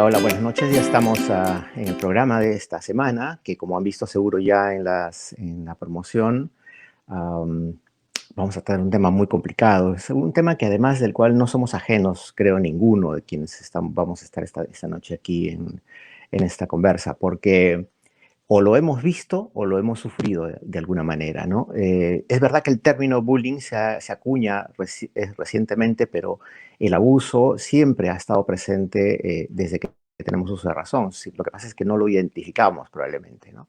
Hola, buenas noches. Ya estamos en el programa de esta semana, que como han visto seguro ya en la promoción, am, vamos a tratar un tema muy complicado. Es un tema que además del cual no somos ajenos, creo, ninguno de quienes vamos a estar esta noche aquí en esta conversa, porque o lo hemos visto o lo hemos sufrido de alguna manera, ¿no? Es verdad que el término bullying se acuña recientemente, pero el abuso siempre ha estado presente desde que tenemos uso de razón. Sí, lo que pasa es que no lo identificamos probablemente, ¿no?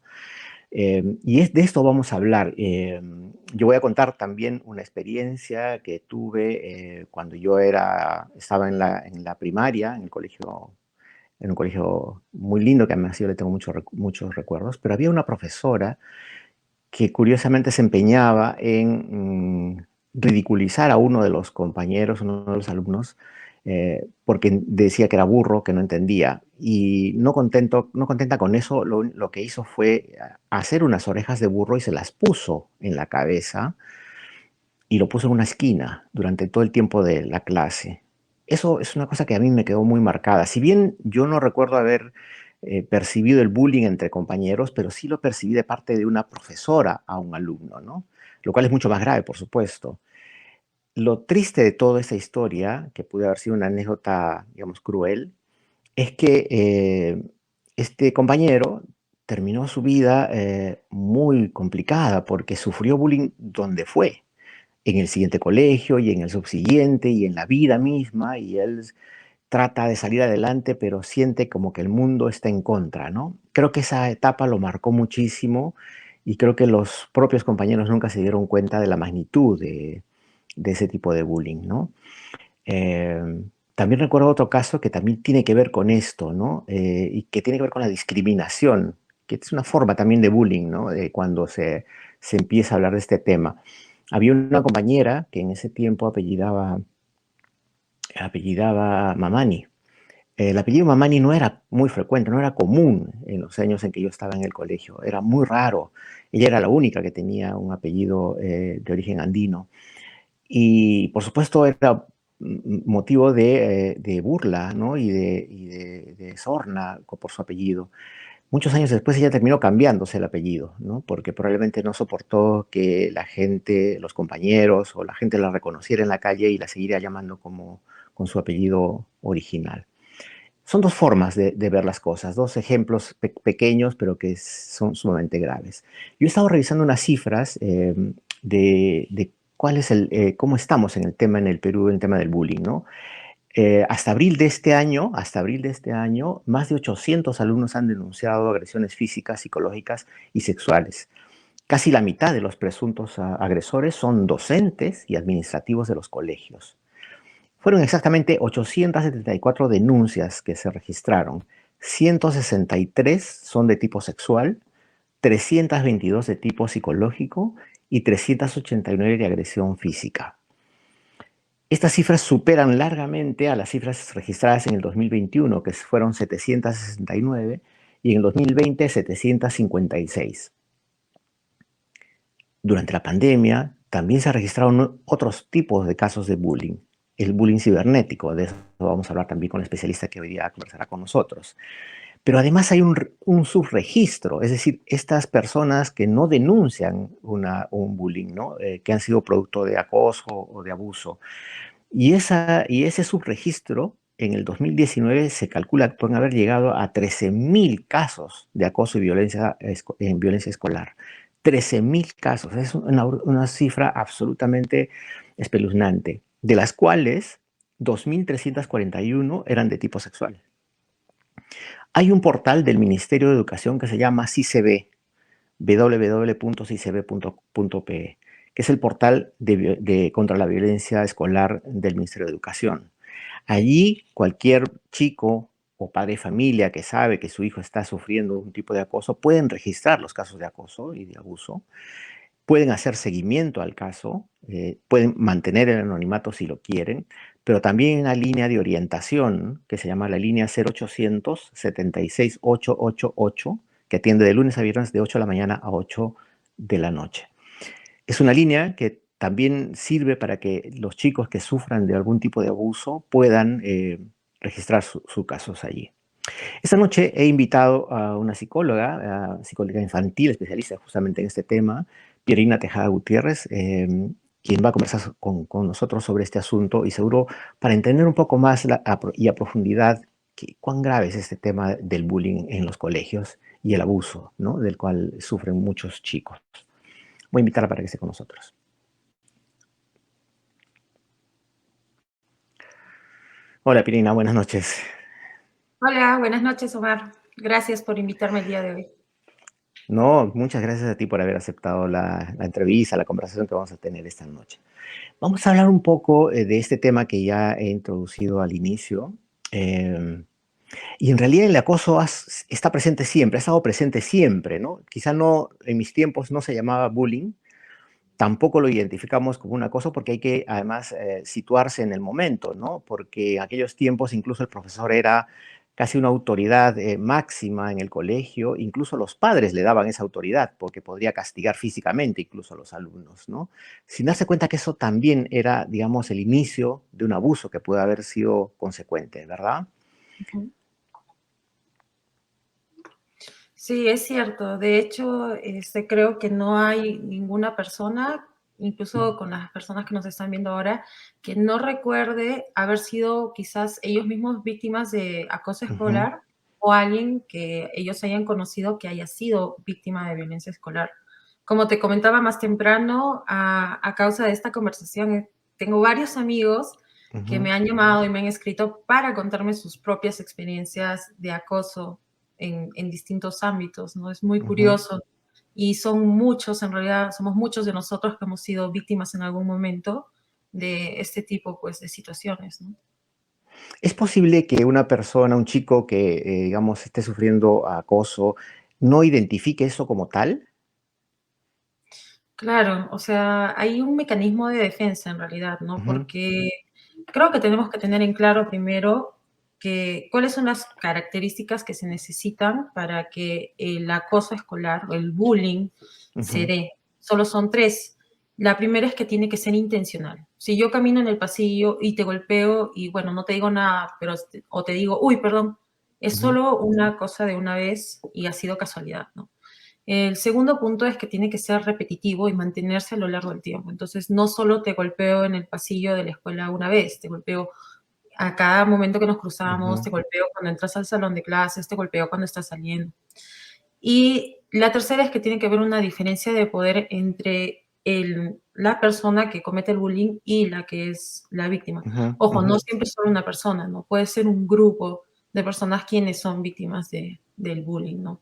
De esto vamos a hablar. Yo voy a contar también una experiencia que tuve cuando estaba en la primaria, en un colegio muy lindo que además yo le tengo muchos recuerdos, pero había una profesora que curiosamente se empeñaba en ridiculizar a uno de los compañeros, uno de los alumnos, porque decía que era burro, que no entendía. Y no contenta con eso, lo que hizo fue hacer unas orejas de burro y se las puso en la cabeza y lo puso en una esquina durante todo el tiempo de la clase. Eso es una cosa que a mí me quedó muy marcada. Si bien yo no recuerdo haber percibido el bullying entre compañeros, pero sí lo percibí de parte de una profesora a un alumno, ¿no? Lo cual es mucho más grave, por supuesto. Lo triste de toda esta historia, que puede haber sido una anécdota, digamos, cruel, es que este compañero terminó su vida muy complicada porque sufrió bullying donde fue, en el siguiente colegio y en el subsiguiente y en la vida misma, y él trata de salir adelante, pero siente como que el mundo está en contra, ¿no? Creo que esa etapa lo marcó muchísimo y creo que los propios compañeros nunca se dieron cuenta de la magnitud de ese tipo de bullying, ¿no? También recuerdo otro caso que también tiene que ver con esto, ¿no? Y que tiene que ver con la discriminación, que es una forma también de bullying, ¿no? Cuando se empieza a hablar de este tema. Había una compañera que en ese tiempo apellidaba Mamani. El apellido Mamani no era muy frecuente, no era común en los años en que yo estaba en el colegio, era muy raro. Ella era la única que tenía un apellido de origen andino. Y por supuesto era motivo de burla, ¿no? De sorna por su apellido. Muchos años después ella terminó cambiándose el apellido, ¿no? Porque probablemente no soportó que la gente, los compañeros o la gente la reconociera en la calle y la siguiera llamando con su apellido original. Son dos formas de ver las cosas, dos ejemplos pequeños, pero que son sumamente graves. Yo he estado revisando unas cifras de cuál es cómo estamos en el tema en el Perú, en el tema del bullying, ¿no? Hasta abril de este año, más de 800 alumnos han denunciado agresiones físicas, psicológicas y sexuales. Casi la mitad de los presuntos agresores son docentes y administrativos de los colegios. Fueron exactamente 874 denuncias que se registraron. 163 son de tipo sexual, 322 de tipo psicológico y 389 de agresión física. Estas cifras superan largamente a las cifras registradas en el 2021, que fueron 769, y en el 2020 756. Durante la pandemia también se registraron otros tipos de casos de bullying. El bullying cibernético, de eso vamos a hablar también con el especialista que hoy día conversará con nosotros. Pero además hay un subregistro, es decir, estas personas que no denuncian un bullying, ¿no? Que han sido producto de acoso o de abuso. Y ese subregistro en el 2019 se calcula que pueden haber llegado a 13.000 casos de acoso y violencia en violencia escolar. 13.000 casos, es una cifra absolutamente espeluznante, de las cuales 2.341 eran de tipo sexual. Hay un portal del Ministerio de Educación que se llama CICB, www.cicb.pe, que es el portal contra la violencia escolar del Ministerio de Educación. Allí cualquier chico o padre de familia que sabe que su hijo está sufriendo un tipo de acoso pueden registrar los casos de acoso y de abuso, pueden hacer seguimiento al caso, pueden mantener el anonimato si lo quieren, pero también hay una línea de orientación que se llama la línea 0800 76 888, que atiende de lunes a viernes de 8 de la mañana a 8 de la noche. Es una línea que también sirve para que los chicos que sufran de algún tipo de abuso puedan registrar sus casos allí. Esta noche he invitado a una psicóloga, psicóloga infantil, especialista justamente en este tema, Pierina Tejada Gutiérrez, quien va a conversar con nosotros sobre este asunto y seguro para entender un poco más y a profundidad cuán grave es este tema del bullying en los colegios y el abuso, ¿no?, del cual sufren muchos chicos. Voy a invitarla para que esté con nosotros. Hola Pierina, buenas noches. Hola, buenas noches, Omar. Gracias por invitarme el día de hoy. No, muchas gracias a ti por haber aceptado la entrevista, la conversación que vamos a tener esta noche. Vamos a hablar un poco de este tema que ya he introducido al inicio. em, y en realidad el acoso está presente siempre, ha estado presente siempre, ¿no? Quizá no, en mis tiempos no se llamaba bullying, tampoco lo identificamos como un acoso porque hay que además situarse en el momento, ¿no? Porque en aquellos tiempos incluso el profesor era casi una autoridad máxima en el colegio, incluso los padres le daban esa autoridad porque podría castigar físicamente incluso a los alumnos, ¿no? Sin darse cuenta que eso también era, digamos, el inicio de un abuso que puede haber sido consecuente, ¿verdad? Ujú. Sí, es cierto. De hecho, creo que no hay ninguna persona, incluso con las personas que nos están viendo ahora, que no recuerde haber sido quizás ellos mismos víctimas de acoso Ujú, escolar o alguien que ellos hayan conocido que haya sido víctima de violencia escolar. Como te comentaba más temprano, a causa de esta conversación, tengo varios amigos que ujú, me han llamado y me han escrito para contarme sus propias experiencias de acoso en distintos ámbitos, ¿no? Es muy ujú. curioso y son muchos, en realidad, somos muchos de nosotros que hemos sido víctimas en algún momento de este tipo, pues, de situaciones, ¿no? ¿Es posible que una persona, un chico que, digamos, esté sufriendo acoso, no identifique eso como tal? Claro, o sea, hay un mecanismo de defensa en realidad, ¿no? Ujú, Porque creo que tenemos que tener en claro primero que cuáles son las características que se necesitan para que el acoso escolar o el bullying se ujú, dé. Solo son tres. La primera es que tiene que ser intencional. Si yo camino en el pasillo y te golpeo y bueno, no te digo nada, pero o te digo, uy, perdón, es ujú, solo una cosa de una vez y ha sido casualidad, ¿no? El segundo punto es que tiene que ser repetitivo y mantenerse a lo largo del tiempo. Entonces, no solo te golpeo en el pasillo de la escuela una vez, te golpeo a cada momento que nos cruzamos, ujú, te golpeo cuando entras al salón de clases, te golpeo cuando estás saliendo. Y la tercera es que tiene que haber una diferencia de poder entre la persona que comete el bullying y la que es la víctima. ujú, Ojo, ujú, no siempre es solo una persona, ¿no? Puede ser un grupo de personas quienes son víctimas del bullying, ¿no?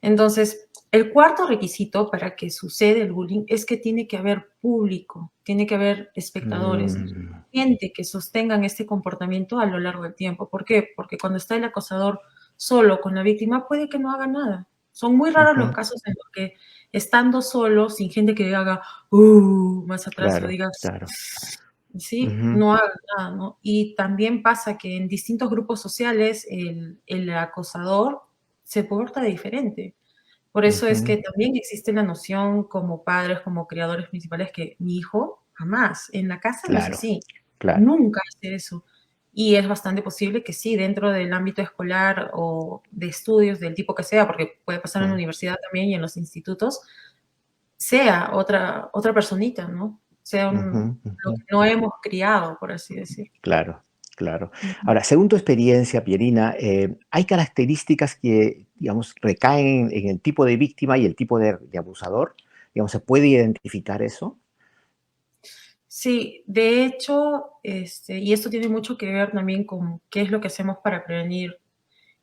Entonces, el cuarto requisito para que suceda el bullying es que tiene que haber público, tiene que haber espectadores, mm, gente que sostengan este comportamiento a lo largo del tiempo. ¿Por qué? Porque cuando está el acosador solo con la víctima, puede que no haga nada. Son muy raros los ujú, casos en los que estando solo, sin gente que haga, más atrás o claro, digas, claro. sí, Ujú, no haga nada, ¿no? Y también pasa que en distintos grupos sociales el acosador se porta diferente. Por eso es ujú, que también existe la noción como padres, como criadores principales, que mi hijo jamás, en la casa no es claro, así, claro. nunca hace eso. Y es bastante posible que sí, dentro del ámbito escolar o de estudios del tipo que sea, porque puede pasar en la Mm, universidad también y en los institutos, sea otra personita, ¿no? Sea ujú, lo ujú, que no hemos criado, por así decir. claro, claro. Ujú. Ahora, según tu experiencia, Pierina, ¿hay características que, digamos, recaen en el tipo de víctima y el tipo de abusador? Digamos, ¿se puede identificar eso? Sí, de hecho, y esto tiene mucho que ver también con qué es lo que hacemos para prevenir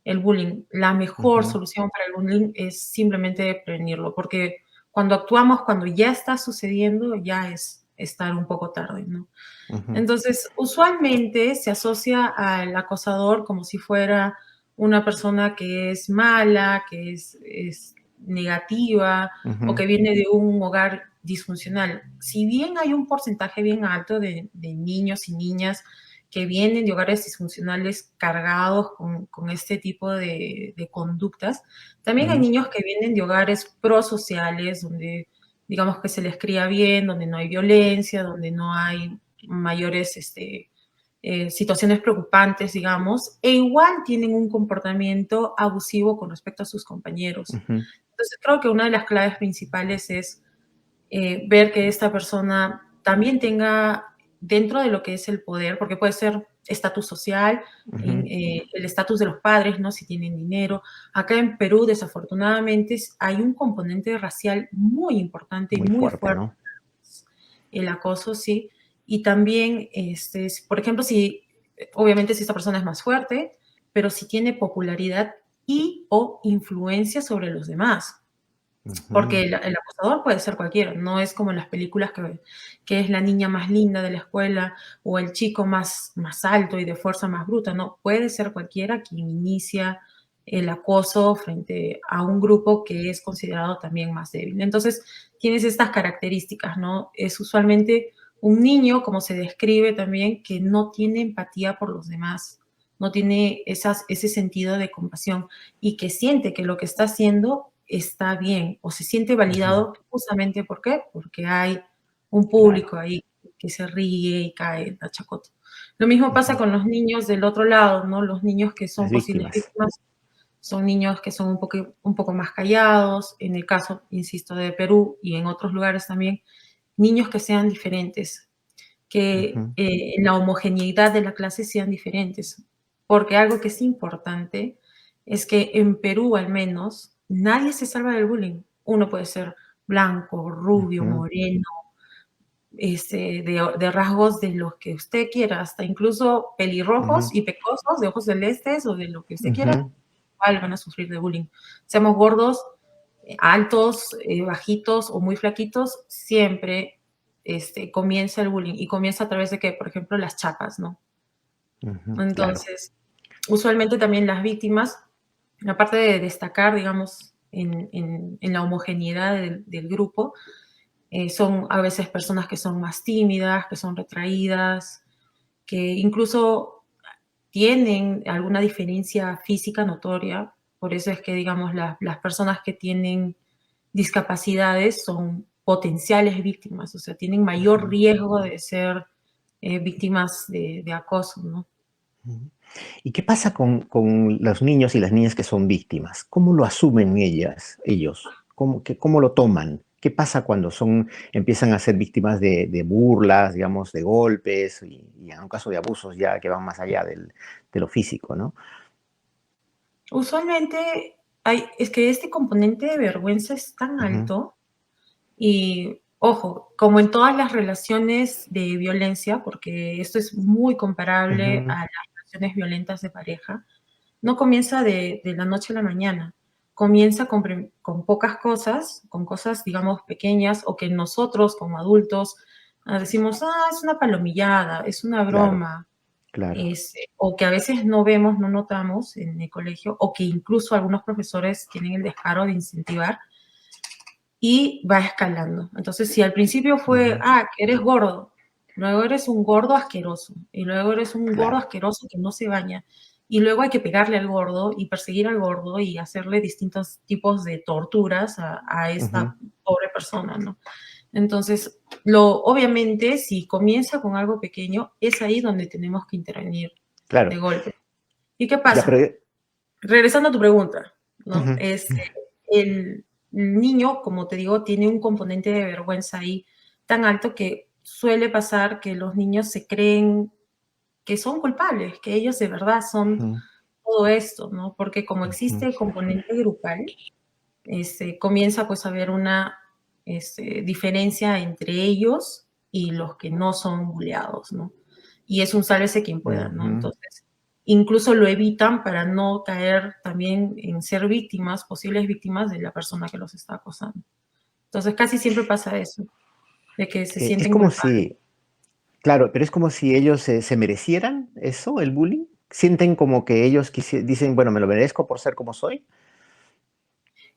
el bullying. La mejor Ujú, solución para el bullying es simplemente prevenirlo, porque cuando actuamos, cuando ya está sucediendo, ya es estar un poco tarde, ¿no? ujú, Entonces, usualmente se asocia al acosador como si fuera una persona que es mala, que es negativa o ujú, que viene de un hogar disfuncional. Si bien hay un porcentaje bien alto de niños y niñas que vienen de hogares disfuncionales cargados con este tipo de conductas, también hay ujú, niños que vienen de hogares prosociales, donde digamos que se les cría bien, donde no hay violencia, donde no hay mayores situaciones preocupantes, digamos, e igual tienen un comportamiento abusivo con respecto a sus compañeros. Ujú, Entonces, creo que una de las claves principales es ver que esta persona también tenga dentro de lo que es el poder, porque puede ser estatus social, ujú. el estatus de los padres, ¿no? Si tienen dinero. Acá en Perú, desafortunadamente, hay un componente racial muy importante y Muy muy fuerte, fuerte, ¿no? el acoso, sí. Y también, por ejemplo, si, obviamente, si esta persona es más fuerte, pero si tiene popularidad y o influencia sobre los demás. Porque Ujú, el acosador puede ser cualquiera, no es como en las películas que es la niña más linda de la escuela o el chico más alto y de fuerza más bruta, no, puede ser cualquiera quien inicia el acoso frente a un grupo que es considerado también más débil. Entonces, tienes estas características, ¿no? Es usualmente un niño, como se describe también, que no tiene empatía por los demás, no tiene ese sentido de compasión y que siente que lo que está haciendo está bien o se siente ujú. validado justamente ¿por qué? Porque hay un Claro. público ahí que se ríe y cae en la chacota. Lo mismo pasa Ujú. con los niños del otro lado, ¿no? Los niños que Las son posibles víctimas. víctimas son niños que son un poco más callados, en el caso, insisto, de Perú y en otros lugares también, niños que sean diferentes, que Ujú, en la homogeneidad de la clase sean diferentes. Porque algo que es importante es que en Perú al menos nadie se salva del bullying. Uno puede ser blanco, rubio, ujú, moreno, de rasgos de los que usted quiera, hasta incluso pelirrojos ujú, y pecosos, de ojos celestes o de lo que usted quiera, ujú, igual van a sufrir de bullying. Seamos gordos, altos, bajitos o muy flaquitos, siempre comienza el bullying. ¿Y comienza a través de qué? Por ejemplo, las chapas, ¿no? ujú. Claro. Entonces, usualmente también las víctimas, aparte de destacar, digamos, en la homogeneidad del grupo, son a veces personas que son más tímidas, que son retraídas, que incluso tienen alguna diferencia física notoria. Por eso es que, digamos, las personas que tienen discapacidades son potenciales víctimas, o sea, tienen mayor Ujú, riesgo de ser víctimas de acoso, ¿no? ujú. ¿Y qué pasa con los niños y las niñas que son víctimas? ¿Cómo lo asumen ellos? ¿Cómo lo toman? ¿Qué pasa cuando empiezan a ser víctimas de burlas, digamos, de golpes y en un caso de abusos ya que van más allá de lo físico, ¿no? Usualmente es que este componente de vergüenza es tan Ujú, alto y, ojo, como en todas las relaciones de violencia, porque esto es muy comparable ujú, a las relaciones violentas de pareja, no comienza de la noche a la mañana. Comienza con pocas cosas, con cosas, digamos, pequeñas o que nosotros como adultos decimos, es una palomillada, es una claro, broma, claro. o que a veces no vemos, no notamos en el colegio, o que incluso algunos profesores tienen el descaro de incentivar y va escalando. Entonces, si al principio fue, Ujú, que eres gordo, luego eres un gordo asqueroso, y luego eres un gordo claro. asqueroso que no se baña, y luego hay que pegarle al gordo y perseguir al gordo y hacerle distintos tipos de torturas a Ujú, esta pobre persona, ¿no? Entonces, obviamente, si comienza con algo pequeño, es ahí donde tenemos que intervenir de claro. golpe. ¿Y qué Ya, pero pasa? Regresando a tu pregunta, ¿no? ujú, El niño, como te digo, tiene un componente de vergüenza ahí tan alto que suele pasar que los niños se creen que son culpables, que ellos de verdad son ujú, todo esto, ¿no? Porque como existe ujú, el componente grupal, comienza pues a haber una diferencia entre ellos y los que no son bulleados, ¿no? Y es un sálvese quien pueda, ¿no? ujú. Entonces, incluso lo evitan para no caer también en ser víctimas, posibles víctimas de la persona que los está acosando. Entonces, casi siempre pasa eso, de que se Es sienten como culpables. si, claro, pero es como si ellos se merecieran eso, el bullying. Sienten como que ellos dicen, bueno, me lo merezco por ser como soy.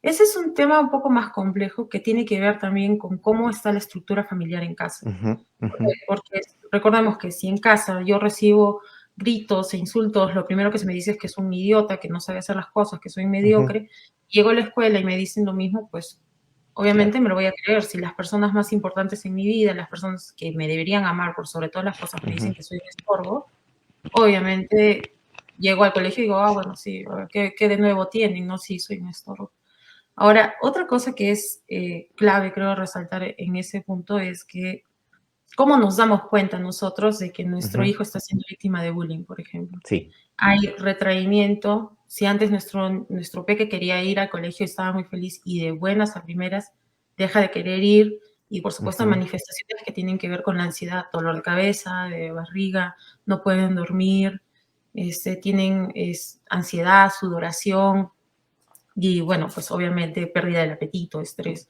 Ese es un tema un poco más complejo que tiene que ver también con cómo está la estructura familiar en casa. Ujú, ujú, Porque recordemos que si en casa yo recibo gritos e insultos, lo primero que se me dice es que soy un idiota, que no sabe hacer las cosas, que soy ujú, mediocre. Llego a la escuela y me dicen lo mismo, pues obviamente claro. me lo voy a creer. Si las personas más importantes en mi vida, las personas que me deberían amar por sobre todas las cosas, me Ujú, dicen que soy un estorbo, obviamente llego al colegio y digo, ah, bueno, sí, a ver, ¿qué de nuevo tienen? No, sí, soy un estorbo. Ahora, otra cosa que es clave, creo, resaltar en ese punto es que cómo nos damos cuenta nosotros de que nuestro Ujú. hijo está siendo víctima de bullying, por ejemplo. Sí. Hay retraimiento. Si antes nuestro peque quería ir al colegio y estaba muy feliz y de buenas a primeras deja de querer ir, y por supuesto Ujú, manifestaciones que tienen que ver con la ansiedad, dolor de cabeza, de barriga, no pueden dormir, tienen ansiedad, sudoración y bueno, pues obviamente pérdida del apetito, estrés.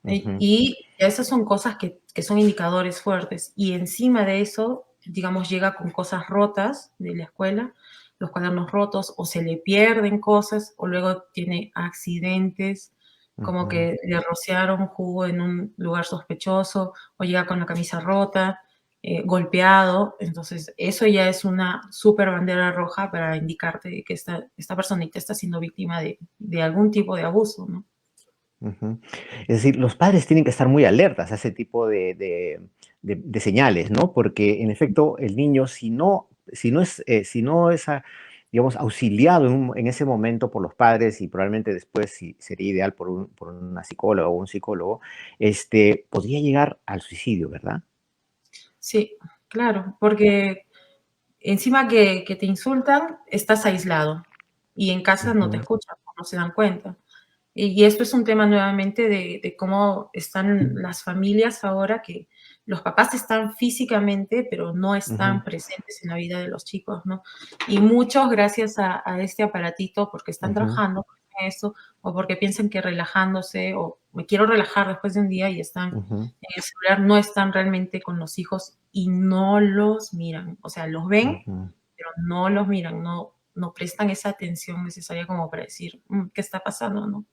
ujú, Y esas son cosas que son indicadores fuertes. Y encima de eso, digamos, llega con cosas rotas de la escuela, los cuadernos rotos, o se le pierden cosas, o luego tiene accidentes, como ujú. que le rociaron jugo en un lugar sospechoso, o llega con la camisa rota, golpeado. Entonces, eso ya es una súper bandera roja para indicarte que esta personita está siendo víctima de algún tipo de abuso, ¿no? Ujú. Es decir, los padres tienen que estar muy alertas a ese tipo de señales, ¿no? Porque en efecto el niño, si no es digamos, auxiliado en ese momento por los padres y probablemente después si sería ideal por una psicóloga o un psicólogo, podría llegar al suicidio, ¿verdad? Sí, claro, porque encima que te insultan, estás aislado y en casa no te Ujú, escuchan, no se dan cuenta. Y esto es un tema nuevamente de cómo están las familias ahora, que los papás están físicamente, pero no ujú, están presentes en la vida de los chicos, ¿no? Y muchos gracias a este aparatito, porque están ujú, trabajando en eso, o porque piensan que relajándose, o me quiero relajar después de un día y están ujú, en el celular, no están realmente con los hijos y no los miran. O sea, los ven, ujú. pero no los miran, no prestan esa atención necesaria como para decir: ¿qué está pasando?", ¿no?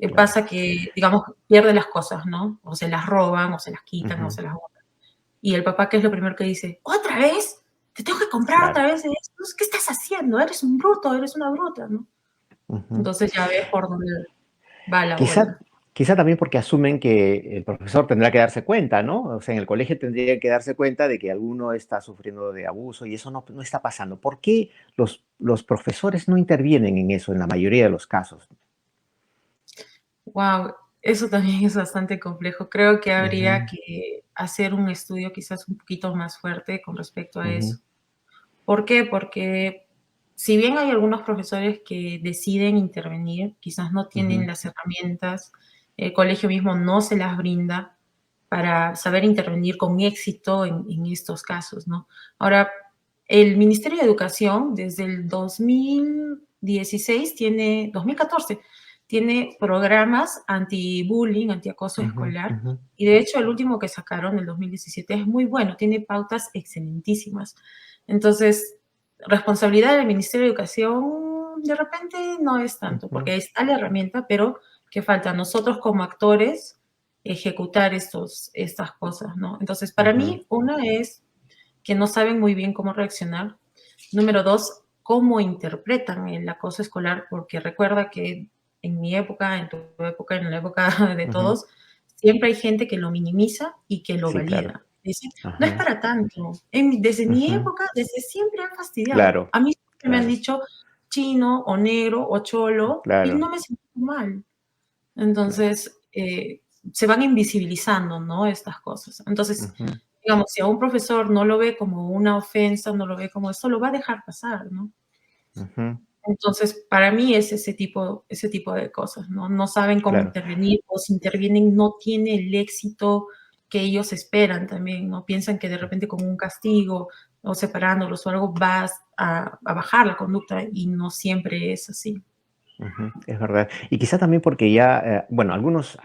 Claro. Pasa que, digamos, pierde las cosas, ¿no? O se las roban, o se las quitan, o Ujú, se las botan. Y el papá, ¿qué es lo primero que dice? ¿Otra vez? ¿Te tengo que comprar claro. otra vez esto? ¿Qué estás haciendo? Eres un bruto, eres una bruta, ¿no? Ujú. Entonces ya ves por dónde va la Quizá, bola. quizá también porque asumen que el profesor tendrá que darse cuenta, ¿no? O sea, en el colegio tendría que darse cuenta de que alguno está sufriendo de abuso y eso no está pasando. ¿Por qué los profesores no intervienen en eso en la mayoría de los casos? Wow, eso también es bastante complejo. Creo que habría Ujú, que hacer un estudio quizás un poquito más fuerte con respecto a ujú, eso. ¿Por qué? Porque si bien hay algunos profesores que deciden intervenir, quizás no tienen ujú, las herramientas, el colegio mismo no se las brinda para saber intervenir con éxito en estos casos, ¿no? Ahora, el Ministerio de Educación desde el 2016 2014, tiene programas anti-bullying, anti-acoso ujú, escolar, ujú, y de hecho el último que sacaron, el 2017, es muy bueno, tiene pautas excelentísimas. Entonces, responsabilidad del Ministerio de Educación de repente no es tanto, porque ujú, ahí está la herramienta, pero que falta nosotros como actores ejecutar estas cosas, ¿no? Entonces, para ujú, mí, una es que no saben muy bien cómo reaccionar. Número dos, cómo interpretan el acoso escolar, porque recuerda que en mi época, en tu época, en la época de ujú. todos, siempre hay gente que lo minimiza y que lo Sí, claro. valida. Dice, no es Ajá. para tanto. Desde mi Ujú. época, desde siempre han fastidiado. Claro, A mí siempre me han claro, dicho chino o negro o cholo y claro, no me siento mal. claro. Entonces, se van invisibilizando, ¿no? Estas cosas. Entonces, Ujú, digamos, si a un profesor no lo ve como una ofensa, no lo ve como esto, lo va a dejar pasar, ¿no? ujú, Entonces, para mí es ese tipo de cosas, ¿no? No saben cómo claro. intervenir, o si intervienen no tiene el éxito que ellos esperan también, ¿no? Piensan que de repente con un castigo o separándolos o algo vas a bajar la conducta y no siempre es así. Ujú, es verdad. Y quizá también porque ya, bueno, algunos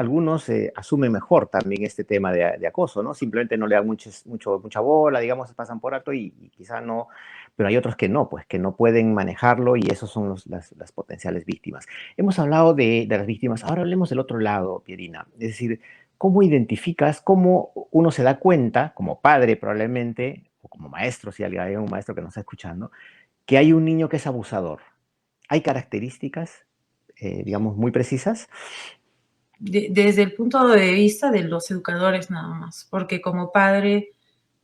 asumen mejor también este tema de acoso, ¿no? Simplemente no le dan mucha bola, digamos, se pasan por alto y quizá no, pero hay otros que no, pues que no pueden manejarlo y esos son las potenciales víctimas. Hemos hablado de las víctimas, ahora hablemos del otro lado, Pierina. Es decir, ¿cómo identificas, cómo uno se da cuenta, como padre probablemente, o como maestro, si hay un maestro que nos está escuchando, que hay un niño que es abusador? ¿Hay características, digamos, muy precisas? Desde el punto de vista de los educadores nada más, porque como padre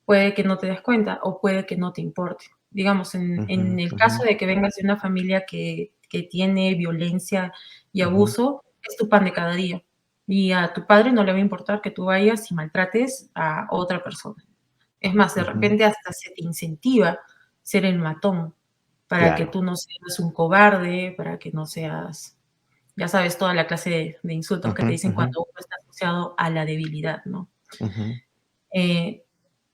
puede que no te des cuenta o puede que no te importe. Digamos, Ujú, en el ujú, caso de que vengas de una familia que tiene violencia y ujú, abuso, es tu pan de cada día. Y a tu padre no le va a importar que tú vayas y maltrates a otra persona. Es más, de ujú. repente hasta se te incentiva ser el matón, para que Claro. tú no seas un cobarde, para que no seas, ya sabes, toda la clase de insultos que Ujú, te dicen ujú, cuando uno está asociado a la debilidad, ¿no? ujú, Eh,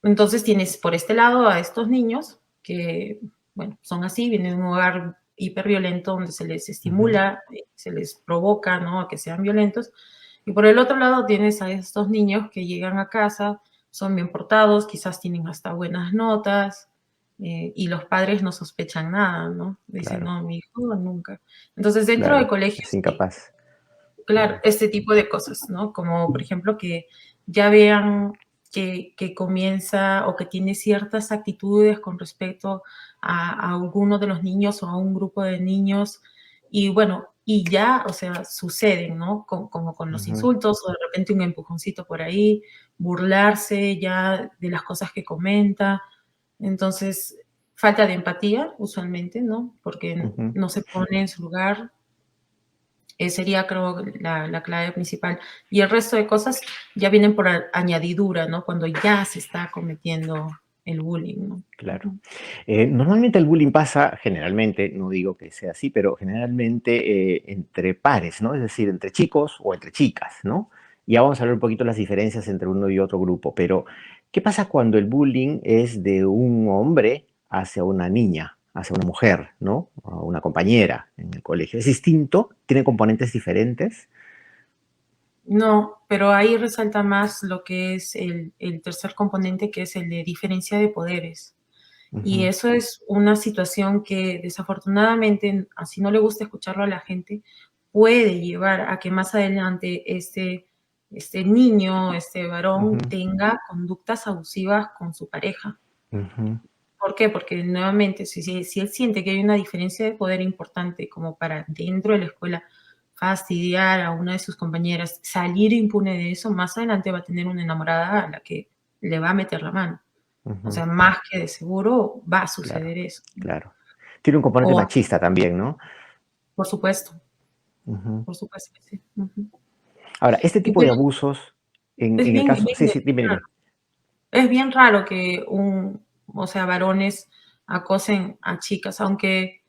entonces tienes por este lado a estos niños que, bueno, son así, vienen de un hogar hiperviolento donde se les ujú, estimula, se les provoca, ¿no?, a que sean violentos. Y por el otro lado tienes a estos niños que llegan a casa, son bien portados, quizás tienen hasta buenas notas, y los padres no sospechan nada, ¿no? Dicen: claro, "No, mi hijo nunca". Entonces, dentro del claro. colegio Es sí. incapaz. Claro, Claro. este tipo de cosas, ¿no? Como, por ejemplo, que ya vean que comienza o que tiene ciertas actitudes con respecto a alguno de los niños o a un grupo de niños y bueno, y ya, o sea, suceden, ¿no? Como con los Ujú, insultos o de repente un empujoncito por ahí, burlarse ya de las cosas que comenta. Entonces, falta de empatía, usualmente, ¿no? Porque ujú. no se pone en su lugar, sería, creo, la clave principal. Y el resto de cosas ya vienen por añadidura, ¿no? Cuando ya se está cometiendo el bullying, ¿no? Claro. Ujú. Normalmente el bullying pasa, generalmente, no digo que sea así, pero generalmente entre pares, ¿no? Es decir, entre chicos o entre chicas, ¿no? Ya vamos a ver un poquito las diferencias entre uno y otro grupo, pero ¿qué pasa cuando el bullying es de un hombre hacia una niña, hacia una mujer, ¿no? O una compañera en el colegio? ¿Es distinto? ¿Tiene componentes diferentes? No, pero ahí resalta más lo que es el tercer componente, que es el de diferencia de poderes. Y Ujú, eso es una situación que desafortunadamente, así no le gusta escucharlo a la gente, puede llevar a que más adelante este niño, este ujú, varón, tenga conductas abusivas con su pareja. ujú, ¿Por qué? Porque nuevamente, si él siente que hay una diferencia de poder importante como para dentro de la escuela fastidiar a una de sus compañeras, salir impune de eso, más adelante va a tener una enamorada a la que le va a meter la mano. O ujú. sea, más que de seguro va a Claro, suceder eso, ¿no? claro. Tiene un componente O machista también, ¿no? por supuesto, Ujú. por supuesto que sí. Ujú. Ahora, este Y tipo de bueno, abusos, es en el bien caso, bien sí, sí, dime, raro. dime. Es bien raro que o sea, varones acosen a chicas, aunque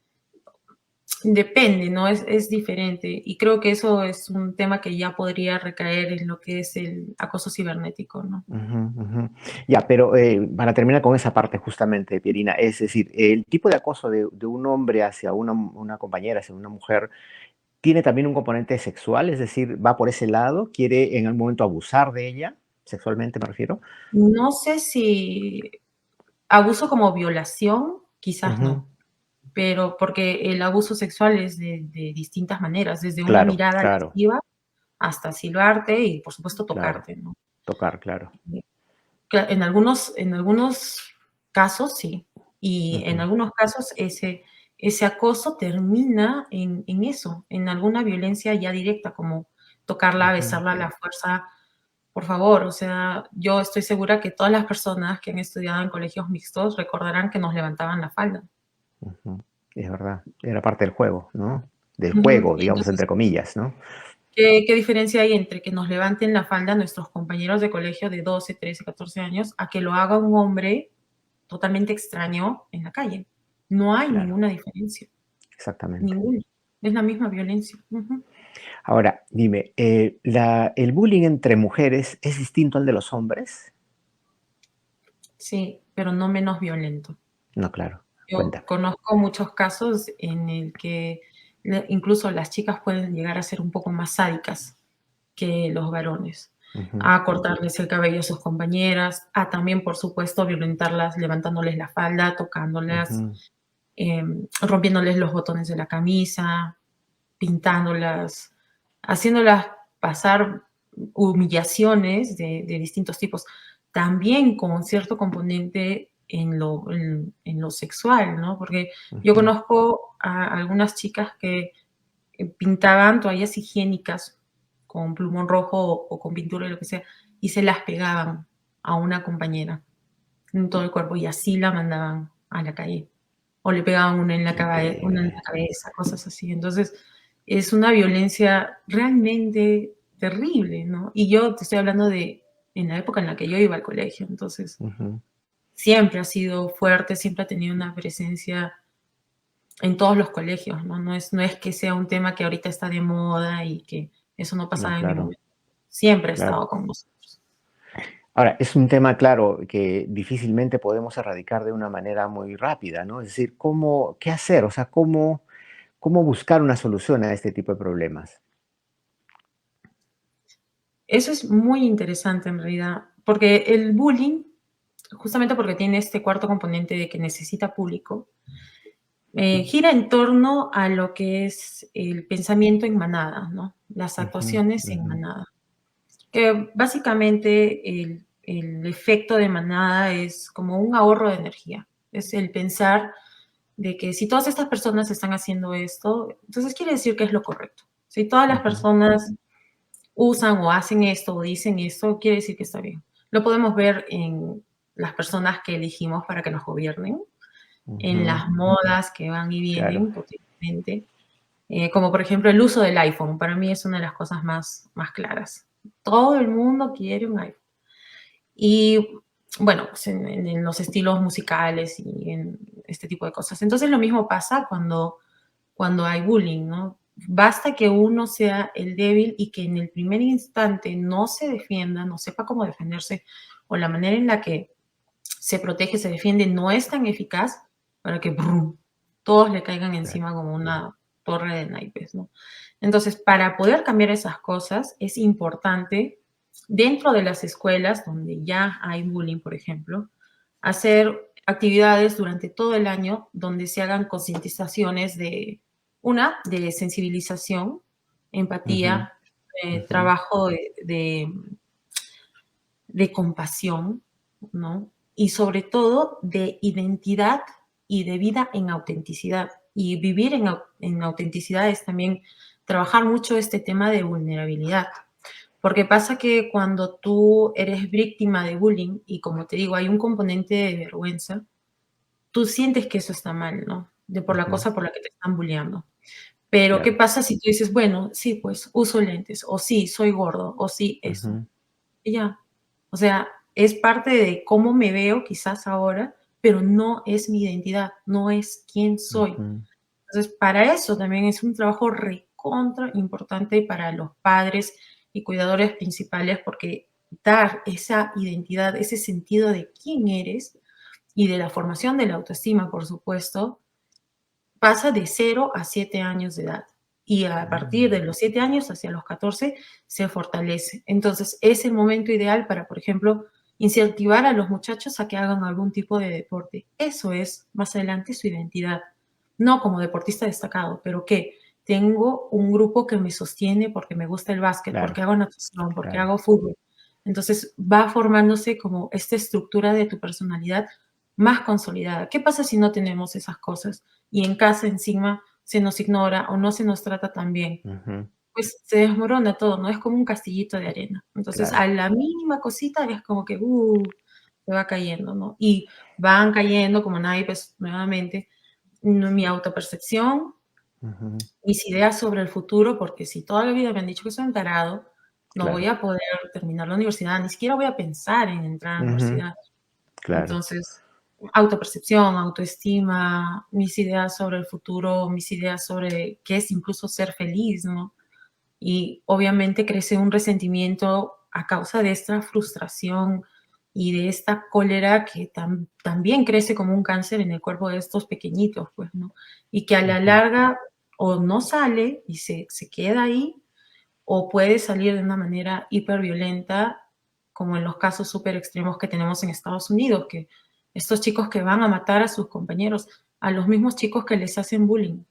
depende, ¿no? Es diferente. Y creo que eso es un tema que ya podría recaer en lo que es el acoso cibernético, ¿no? Ujú, ujú. Ya, pero para terminar con esa parte justamente, Pierina, es decir, el tipo de acoso de un hombre hacia una compañera, hacia una mujer, tiene también un componente sexual, es decir, va por ese lado, quiere en algún momento abusar de ella, sexualmente me refiero. No sé si abuso como violación, quizás Ujú. no, pero porque el abuso sexual es de distintas maneras, desde una Claro, mirada claro, lasciva hasta silbarte y, por supuesto, claro. tocarte, ¿no? Tocar, claro. En algunos casos sí, y en Ujú, algunos casos ese acoso termina en eso, en alguna violencia ya directa, como tocarla, ujú, besarla a la fuerza. Por favor, o sea, yo estoy segura que todas las personas que han estudiado en colegios mixtos recordarán que nos levantaban la falda. ujú. Es verdad, era parte del juego, ¿no? Del Ujú. juego, Y digamos, entonces, entre comillas, ¿no? ¿qué diferencia hay entre que nos levanten la falda nuestros compañeros de colegio de 12, 13, 14 años, a que lo haga un hombre totalmente extraño en la calle? No hay Claro, ninguna diferencia, exactamente. ninguna. Es la misma violencia. Ujú. Ahora, dime, ¿el bullying entre mujeres es distinto al de los hombres? Sí, pero no menos violento. No, claro, Yo cuéntame. conozco muchos casos en el que incluso las chicas pueden llegar a ser un poco más sádicas que los varones, Ujú, a cortarles el cabello a sus compañeras, a también, por supuesto, violentarlas levantándoles la falda, tocándolas, ujú, rompiéndoles los botones de la camisa, pintándolas, haciéndolas pasar humillaciones de distintos tipos, también con cierto componente en lo sexual, ¿no? Porque yo ujú, conozco a algunas chicas que pintaban toallas higiénicas con plumón rojo o con pintura, lo que sea, y se las pegaban a una compañera en todo el cuerpo y así la mandaban a la calle. o le pegaban una en la Increíble. cabeza, cosas así. Entonces, es una violencia realmente terrible, ¿no? Y yo te estoy hablando de en la época en la que yo iba al colegio, entonces Ujú. siempre ha sido fuerte, siempre ha tenido una presencia en todos los colegios, ¿no? No es que sea un tema que ahorita está de moda y que eso no No, pasaba en mi claro, momento. Siempre ha claro. estado con nosotros. Ahora, es un tema, claro, que difícilmente podemos erradicar de una manera muy rápida, ¿no? Es decir, ¿qué hacer? O sea, ¿cómo buscar una solución a este tipo de problemas? Eso es muy interesante en realidad, porque el bullying, justamente porque tiene este cuarto componente de que necesita público, gira en torno a lo que es el pensamiento en manada, ¿no? Las Ujú, actuaciones en ujú, manada. Que básicamente el efecto de manada es como un ahorro de energía. Es el pensar de que si todas estas personas están haciendo esto, entonces quiere decir que es lo correcto. Si todas las ujú, personas usan o hacen esto o dicen esto, quiere decir que está bien. Lo podemos ver en las personas que elegimos para que nos gobiernen, en ujú. las modas que van y Claro, vienen potencialmente, como por ejemplo el uso del iPhone. Para mí es una de las cosas más claras. Todo el mundo quiere un iPhone. Y bueno, pues en los estilos musicales y en este tipo de cosas. Entonces lo mismo pasa cuando hay bullying, ¿no? Basta que uno sea el débil y que en el primer instante no se defienda, no sepa cómo defenderse, o la manera en la que se protege, se defiende, no es tan eficaz para que ¡brum!, todos le caigan claro. encima como una torre de naipes, ¿no? Entonces, para poder cambiar esas cosas, es importante, dentro de las escuelas donde ya hay bullying, por ejemplo, hacer actividades durante todo el año donde se hagan concientizaciones de sensibilización, Ujú, empatía, ujú. trabajo de compasión, ¿no? Y sobre todo de identidad y de vida en autenticidad. Y vivir en autenticidad es también trabajar mucho este tema de vulnerabilidad. Porque pasa que cuando tú eres víctima de bullying, y como te digo, hay un componente de vergüenza, tú sientes que eso está mal, ¿no? Por la Ujú, cosa por la que te están bulleando. Pero, ¿qué claro. pasa si tú dices, bueno, sí, pues uso lentes, o sí, soy gordo, o sí, eso? Ujú, Y ya. O sea, es parte de cómo me veo quizás ahora, pero no es mi identidad, no es quién soy. ujú, Entonces, para eso también es un trabajo recontra importante para los padres y cuidadores principales, porque dar esa identidad, ese sentido de quién eres y de la formación de la autoestima, por supuesto, pasa de 0 a 7 años de edad. Y a partir de mm, los 7 años hacia los 14 se fortalece. Entonces, es el momento ideal para, por ejemplo, incentivar a los muchachos a que hagan algún tipo de deporte. Eso es, más adelante, su identidad. No como deportista destacado, pero que tengo un grupo que me sostiene porque me gusta el básquet, claro, porque hago natación, porque claro. hago fútbol. Entonces, va formándose como esta estructura de tu personalidad más consolidada. ¿Qué pasa si no tenemos esas cosas? Y en casa encima se nos ignora o no se nos trata tan bien, Ujú, pues se desmorona todo, ¿no? Es como un castillito de arena. Entonces, claro. a la mínima cosita es como que, se va cayendo, ¿no? Y van cayendo como naipes nuevamente mi autopercepción, Ujú, mis ideas sobre el futuro, porque si toda la vida me han dicho que soy un tarado, no voy claro. a poder terminar la universidad, ni siquiera voy a pensar en entrar a la Ujú, universidad. claro. Entonces, autopercepción, autoestima, mis ideas sobre el futuro, mis ideas sobre qué es incluso ser feliz, ¿no? Y obviamente crece un resentimiento a causa de esta frustración y de esta cólera que también crece como un cáncer en el cuerpo de estos pequeñitos, pues, ¿no? Y que a la Ujú, larga o no sale y se queda ahí, o puede salir de una manera hiperviolenta, como en los casos súper extremos que tenemos en Estados Unidos, que estos chicos que van a matar a sus compañeros, a los mismos chicos que les hacen bullying.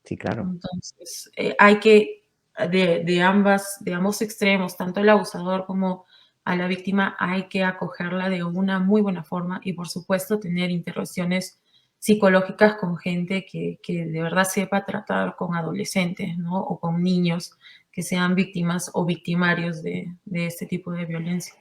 sí, claro. Entonces, hay que, de ambos extremos, tanto el abusador como a la víctima, hay que acogerla de una muy buena forma y, por supuesto, tener intervenciones psicológicas con gente que de verdad sepa tratar con adolescentes, ¿no? O con niños que sean víctimas o victimarios de este tipo de violencia.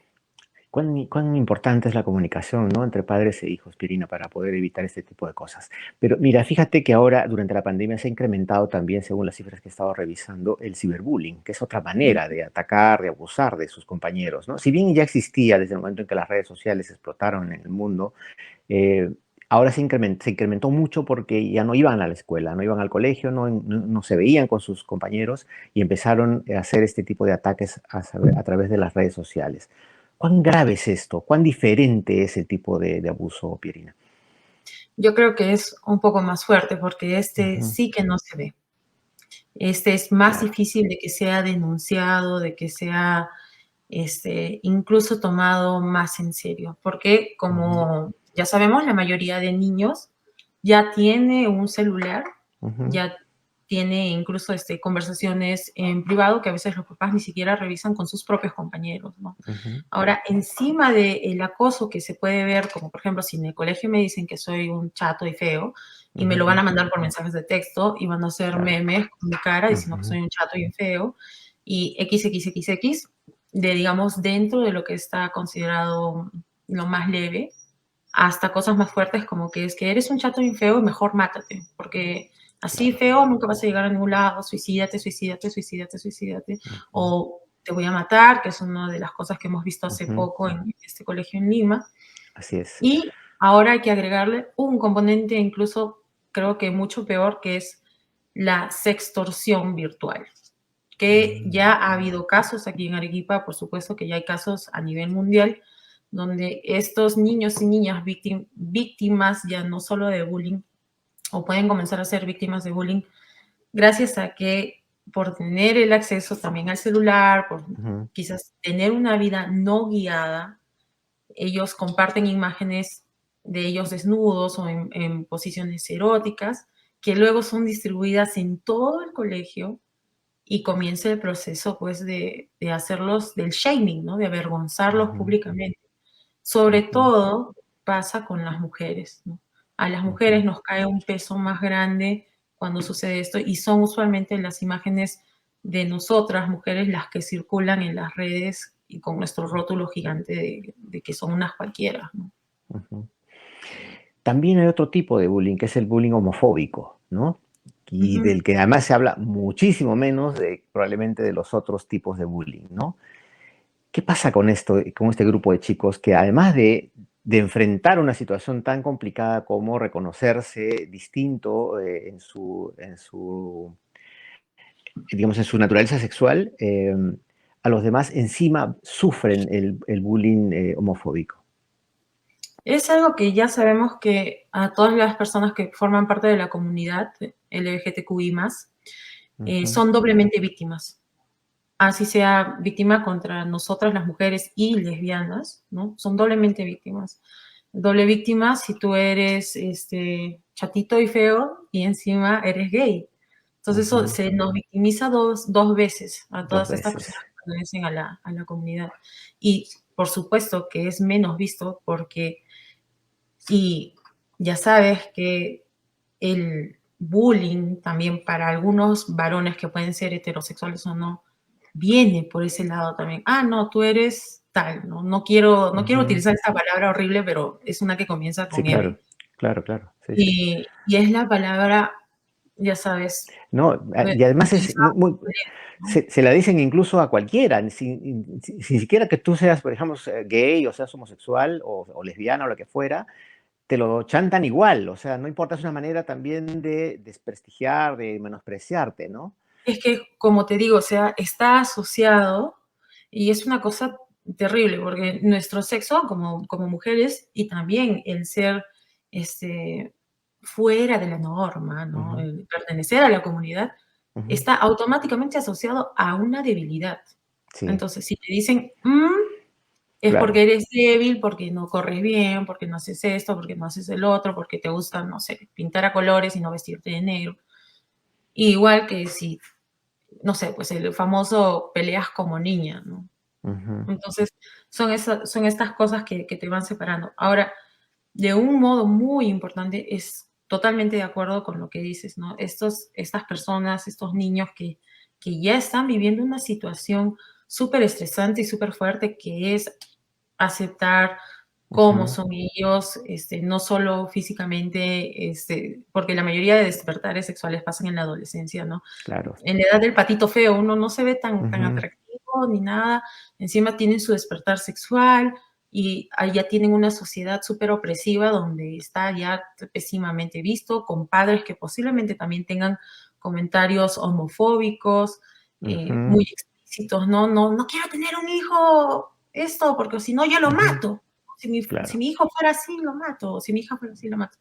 cuán importante es la comunicación, ¿no? Entre padres e hijos, Pirina, para poder evitar este tipo de cosas. Pero mira, fíjate que ahora, durante la pandemia, se ha incrementado también, según las cifras que he estado revisando, el ciberbullying, que es otra manera de atacar, de abusar de sus compañeros, ¿no? Si bien ya existía desde el momento en que las redes sociales explotaron en el mundo, eh, ahora se incrementó mucho porque ya no iban a la escuela, no iban al colegio, no se veían con sus compañeros y empezaron a hacer este tipo de ataques a través de las redes sociales. ¿Cuán grave es esto? ¿Cuán diferente es el tipo de abuso, Pierina? Yo creo que es un poco más fuerte porque este Ujú, sí que no se ve. Este es más claro. difícil de que sea denunciado, de que sea incluso tomado más en serio, porque Ujú, como ya sabemos, la mayoría de niños ya tiene un celular, ujú, ya tiene incluso conversaciones en privado que a veces los papás ni siquiera revisan con sus propios compañeros, ¿no? ujú, Ahora, encima del acoso que se puede ver, como por ejemplo, si en el colegio me dicen que soy un chato y feo, y me lo van ujú, a mandar por mensajes de texto, y van a hacer claro. memes con mi cara diciendo que Ujú, soy un chato y un feo, y XXXX, de digamos, dentro de lo que está considerado lo más leve, hasta cosas más fuertes como que es que eres un chato y un feo, mejor mátate, porque así claro. feo nunca vas a llegar a ningún lado, suicídate, suicídate, suicídate, suicídate, Ujú, o te voy a matar, que es una de las cosas que hemos visto hace ujú, poco en este colegio en Lima. así es. Y ahora hay que agregarle un componente incluso, creo que mucho peor, que es la sextorsión virtual, que Mm, ya ha habido casos aquí en Arequipa, por supuesto que ya hay casos a nivel mundial, donde estos niños y niñas víctimas ya no solo de bullying, o pueden comenzar a ser víctimas de bullying, gracias a que por tener el acceso también al celular, por ujú, quizás tener una vida no guiada, ellos comparten imágenes de ellos desnudos o en posiciones eróticas, que luego son distribuidas en todo el colegio y comienza el proceso pues de hacerlos del shaming, ¿no? De avergonzarlos ujú, públicamente. Sobre ujú, todo pasa con las mujeres, ¿no? A las ujú. mujeres nos cae un peso más grande cuando sucede esto y son usualmente las imágenes de nosotras, mujeres, las que circulan en las redes y con nuestro rótulo gigante de que son unas cualquiera, ¿no? Ujú. También hay otro tipo de bullying, que es el bullying homofóbico, ¿no? Y Ujú. del que además se habla muchísimo menos de probablemente de los otros tipos de bullying, ¿no? ¿Qué pasa con esto, con este grupo de chicos que además de enfrentar una situación tan complicada como reconocerse distinto digamos, en su naturaleza sexual, a los demás encima sufren el bullying homofóbico? Es algo que ya sabemos que a todas las personas que forman parte de la comunidad LGBTQI+, Ujú, son doblemente víctimas. Así sea víctima contra nosotras las mujeres y lesbianas, ¿no? Son doblemente víctimas. Doble víctima si tú eres chatito y feo y encima eres gay. Entonces eso ujú. se nos victimiza dos veces a Dos todas estas veces. personas que pertenecen a la comunidad. Y por supuesto que es menos visto porque, y ya sabes que el bullying también para algunos varones que pueden ser heterosexuales o no, viene por ese lado también. Ah, no, tú eres tal, ¿no? No quiero Ujú. utilizar esta palabra horrible, pero es una que comienza Sí, con M. claro, claro, claro. Sí, sí. Y es la palabra, ya sabes, No, y además es utilizada por ¿no? se la dicen incluso a cualquiera, sin siquiera que tú seas, por ejemplo, gay o seas homosexual o lesbiana o lo que fuera, te lo chantan igual, o sea, no importa, es una manera también de desprestigiar, de menospreciarte, ¿no? Es que, como te digo, o sea, está asociado y es una cosa terrible, porque nuestro sexo como mujeres y también el ser este, fuera de la norma, ¿no? Ujú, El pertenecer a la comunidad, ujú. está automáticamente asociado a una debilidad. Sí, Entonces, si te dicen, es claro. porque eres débil, porque no corres bien, porque no haces esto, porque no haces el otro, porque te gusta, no sé, pintar a colores y no vestirte de negro. Igual que si no sé, pues el famoso peleas como niña, ¿no? Ujú, Entonces, son estas cosas que te van separando. Ahora, de un modo muy importante, es totalmente de acuerdo con lo que dices, ¿no? Estas personas, estos niños que ya están viviendo una situación súper estresante y súper fuerte, que es aceptar cómo Ujú, son ellos, no solo físicamente, porque la mayoría de despertares sexuales pasan en la adolescencia, ¿no? claro. En la edad del patito feo, uno no se ve tan Ujú, atractivo ni nada, encima tienen su despertar sexual y allá tienen una sociedad súper opresiva donde está ya pésimamente visto, con padres que posiblemente también tengan comentarios homofóbicos, ujú, muy explícitos, ¿no? No, no quiero tener un hijo, esto, porque si no yo lo ujú, mato. Si claro. mi hijo fuera así, lo mato. O si mi hija fuera así, lo mato.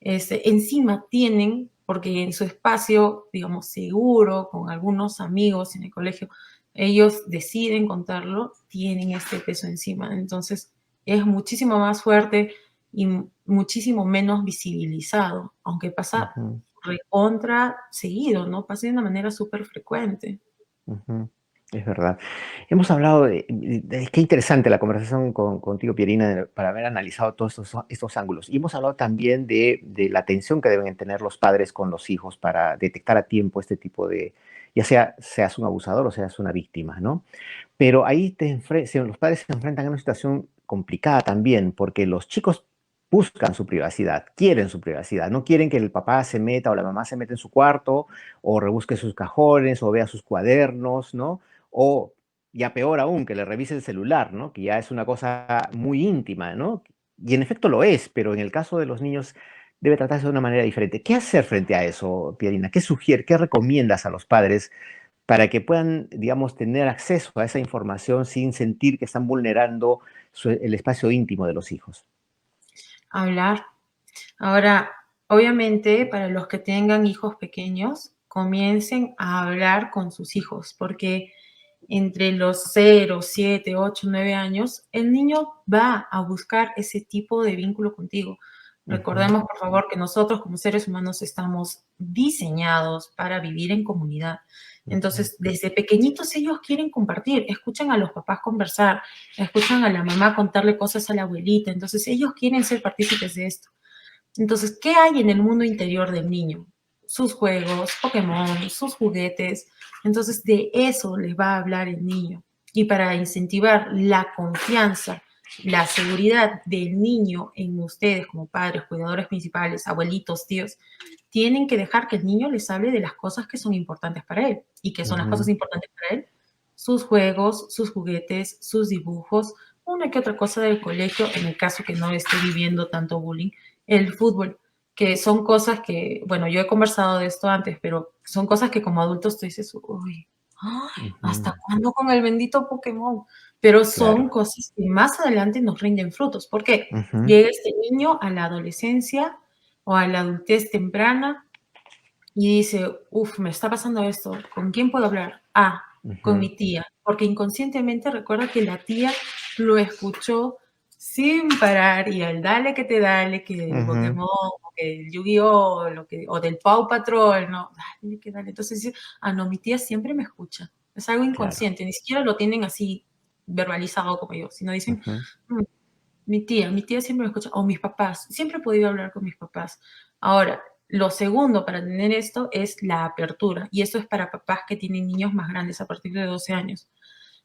Encima tienen, porque en su espacio, digamos, seguro, con algunos amigos en el colegio, ellos deciden contarlo, tienen este peso encima. Entonces, es muchísimo más fuerte y muchísimo menos visibilizado, aunque pasa Ujú, recontra seguido, ¿no? Pasa de una manera súper frecuente. ujú, es verdad. Hemos hablado qué interesante la conversación contigo, Pierina, para haber analizado todos estos ángulos. Y hemos hablado también de la atención que deben tener los padres con los hijos para detectar a tiempo este tipo de, ya sea seas un abusador o seas una víctima, ¿no? Pero ahí los padres se enfrentan a una situación complicada también, porque los chicos buscan su privacidad, quieren su privacidad, no quieren que el papá se meta o la mamá se meta en su cuarto o rebusque sus cajones o vea sus cuadernos, ¿no? O ya peor aún, que le revise el celular, ¿no? Que ya es una cosa muy íntima, ¿no? Y en efecto lo es, pero en el caso de los niños debe tratarse de una manera diferente. ¿Qué hacer frente a eso, Pierina? ¿Qué sugieres, qué recomiendas a los padres para que puedan, digamos, tener acceso a esa información sin sentir que están vulnerando el espacio íntimo de los hijos? Hablar. Ahora, obviamente, para los que tengan hijos pequeños, comiencen a hablar con sus hijos, porque entre los 0, 7, 8, 9 años, el niño va a buscar ese tipo de vínculo contigo. Ujú, Recordemos, por favor, que nosotros como seres humanos estamos diseñados para vivir en comunidad. ujú, Entonces, desde pequeñitos ellos quieren compartir, escuchan a los papás conversar, escuchan a la mamá contarle cosas a la abuelita, entonces ellos quieren ser partícipes de esto. Entonces, ¿qué hay en el mundo interior del niño? Sus juegos, Pokémon, sus juguetes. Entonces, de eso les va a hablar el niño. Y para incentivar la confianza, la seguridad del niño en ustedes como padres, cuidadores principales, abuelitos, tíos, tienen que dejar que el niño les hable de las cosas que son importantes para él. ¿Y qué son las cosas ujú, importantes para él? Sus juegos, sus juguetes, sus dibujos, una que otra cosa del colegio, en el caso que no esté viviendo tanto bullying, el fútbol, que son cosas que, bueno, yo he conversado de esto antes, pero son cosas que como adultos tú dices, uy, ay, ujú, ¿hasta cuándo con el bendito Pokémon? Pero son claro. cosas que más adelante nos rinden frutos. ¿Por qué? Ujú, Llega este niño a la adolescencia o a la adultez temprana y dice, uff, me está pasando esto, ¿con quién puedo hablar? Ah, con ujú, mi tía, porque inconscientemente recuerda que la tía lo escuchó sin parar y al dale que te dale, que el ujú, Pokémon, o que el Yu-Gi-Oh, o del Paw Patrol, no, dale que dale. Entonces dice, ah, no, mi tía siempre me escucha. Es algo claro. inconsciente, ni siquiera lo tienen así verbalizado como yo, sino dicen, Ujú, "Mm, mi tía siempre me escucha, o mis papás, siempre he podido hablar con mis papás. Ahora, lo segundo para tener esto es la apertura, y esto es para papás que tienen niños más grandes a partir de 12 años.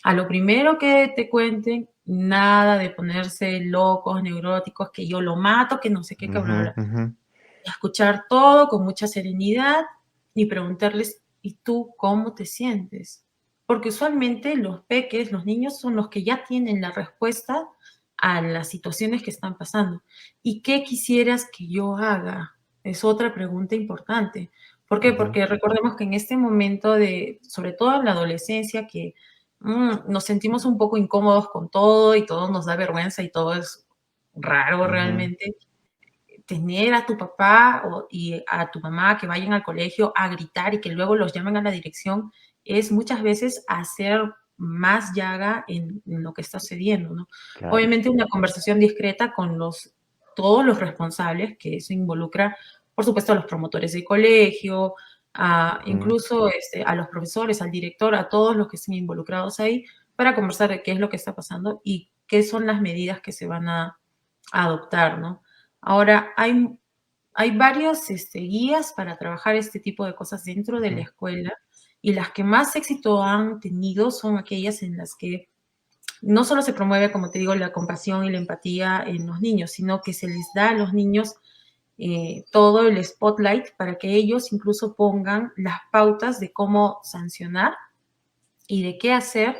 A lo primero que te cuenten, nada de ponerse locos, neuróticos, que yo lo mato, que no sé qué, que bla, ujú, bla. ujú, Escuchar todo con mucha serenidad y preguntarles, ¿y tú cómo te sientes? Porque usualmente los peques, los niños son los que ya tienen la respuesta a las situaciones que están pasando. ¿Y qué quisieras que yo haga? Es otra pregunta importante. ¿Por qué? ujú, Porque recordemos que en este momento de, sobre todo en la adolescencia, que nos sentimos un poco incómodos con todo y todo nos da vergüenza y todo es raro ujú, realmente, tener a tu papá y a tu mamá que vayan al colegio a gritar y que luego los llamen a la dirección es muchas veces hacer más llaga en lo que está sucediendo, ¿no? claro. Obviamente una conversación discreta con todos los responsables, que eso involucra, por supuesto, a los promotores del colegio, Ujú, incluso a los profesores, al director, a todos los que estén involucrados ahí, para conversar de qué es lo que está pasando y qué son las medidas que se van a adoptar, ¿no? Ahora, hay varios guías para trabajar este tipo de cosas dentro de la ujú, escuela y las que más éxito han tenido son aquellas en las que no solo se promueve, como te digo, la compasión y la empatía en los niños, sino que se les da a los niños todo el spotlight para que ellos incluso pongan las pautas de cómo sancionar y de qué hacer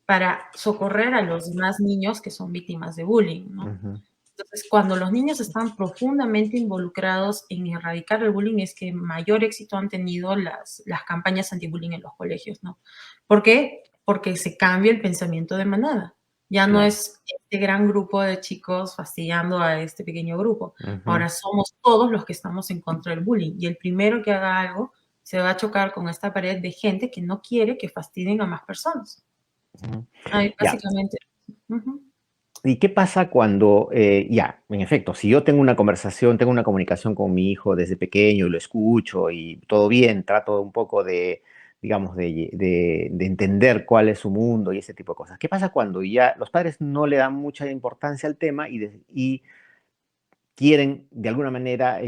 para socorrer a los demás niños que son víctimas de bullying, ¿no? Ujú. Entonces, cuando los niños están profundamente involucrados en erradicar el bullying, es que mayor éxito han tenido las campañas anti-bullying en los colegios, ¿no? ¿Por qué? Porque se cambia el pensamiento de manada. Ya no Claro. es este gran grupo de chicos fastidiando a este pequeño grupo. Ujú. Ahora somos todos los que estamos en contra del bullying. Y el primero que haga algo se va a chocar con esta pared de gente que no quiere que fastidien a más personas. Ujú. Ay, Ya. básicamente. Ujú. ¿Y qué pasa cuando, ya, en efecto, si yo tengo una conversación, tengo una comunicación con mi hijo desde pequeño y lo escucho y todo bien, trato un poco de, digamos, de entender cuál es su mundo y ese tipo de cosas? ¿Qué pasa cuando ya los padres no le dan mucha importancia al tema y quieren, de alguna manera,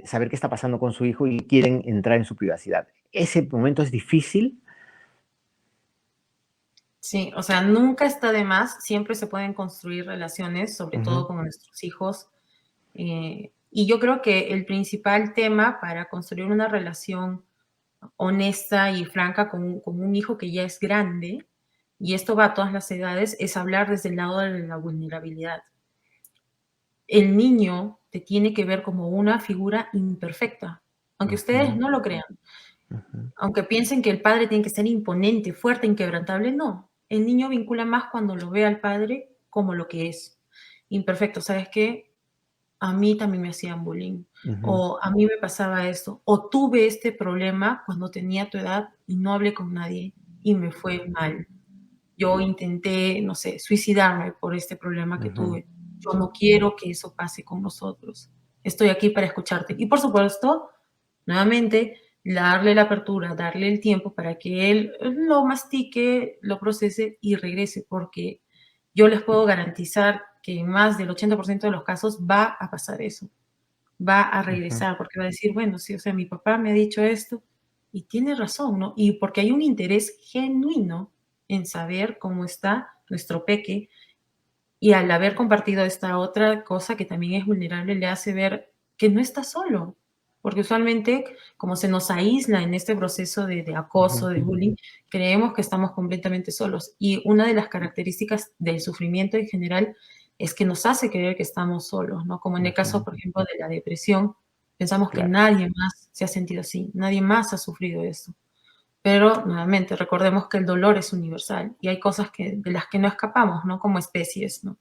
saber qué está pasando con su hijo y quieren entrar en su privacidad? Ese momento es difícil. Sí, o sea, nunca está de más, siempre se pueden construir relaciones, sobre todo Ujú. con nuestros hijos. Y yo creo que el principal tema para construir una relación honesta y franca con un hijo que ya es grande, y esto va a todas las edades, es hablar desde el lado de la vulnerabilidad. El niño te tiene que ver como una figura imperfecta, aunque ustedes Ujú. no lo crean. Ujú. Aunque piensen que el padre tiene que ser imponente, fuerte, inquebrantable, no. El niño vincula más cuando lo ve al padre como lo que es. Imperfecto, ¿sabes qué? A mí también me hacían bullying, Ujú. o a mí me pasaba esto, o tuve este problema cuando tenía tu edad y no hablé con nadie y me fue mal. Yo intenté, no sé, suicidarme por este problema que Ujú. tuve. Yo no quiero que eso pase con nosotros. Estoy aquí para escucharte. Y por supuesto, nuevamente, darle la apertura, darle el tiempo para que él lo mastique, lo procese y regrese, porque yo les puedo garantizar que en más del 80% de los casos va a pasar eso, va a Ujú. regresar, porque va a decir, bueno, sí, o sea, mi papá me ha dicho esto y tiene razón, ¿no? Y porque hay un interés genuino en saber cómo está nuestro peque y al haber compartido esta otra cosa que también es vulnerable, le hace ver que no está solo. Porque usualmente, como se nos aísla en este proceso de acoso, Ujú. de bullying, creemos que estamos completamente solos. Y una de las características del sufrimiento en general es que nos hace creer que estamos solos, ¿no? Como en el caso, Ujú. por ejemplo, de la depresión, pensamos que Claro. nadie más se ha sentido así, nadie más ha sufrido esto. Pero nuevamente, recordemos que el dolor es universal y hay cosas de las que no escapamos, ¿no? Como especies, ¿no?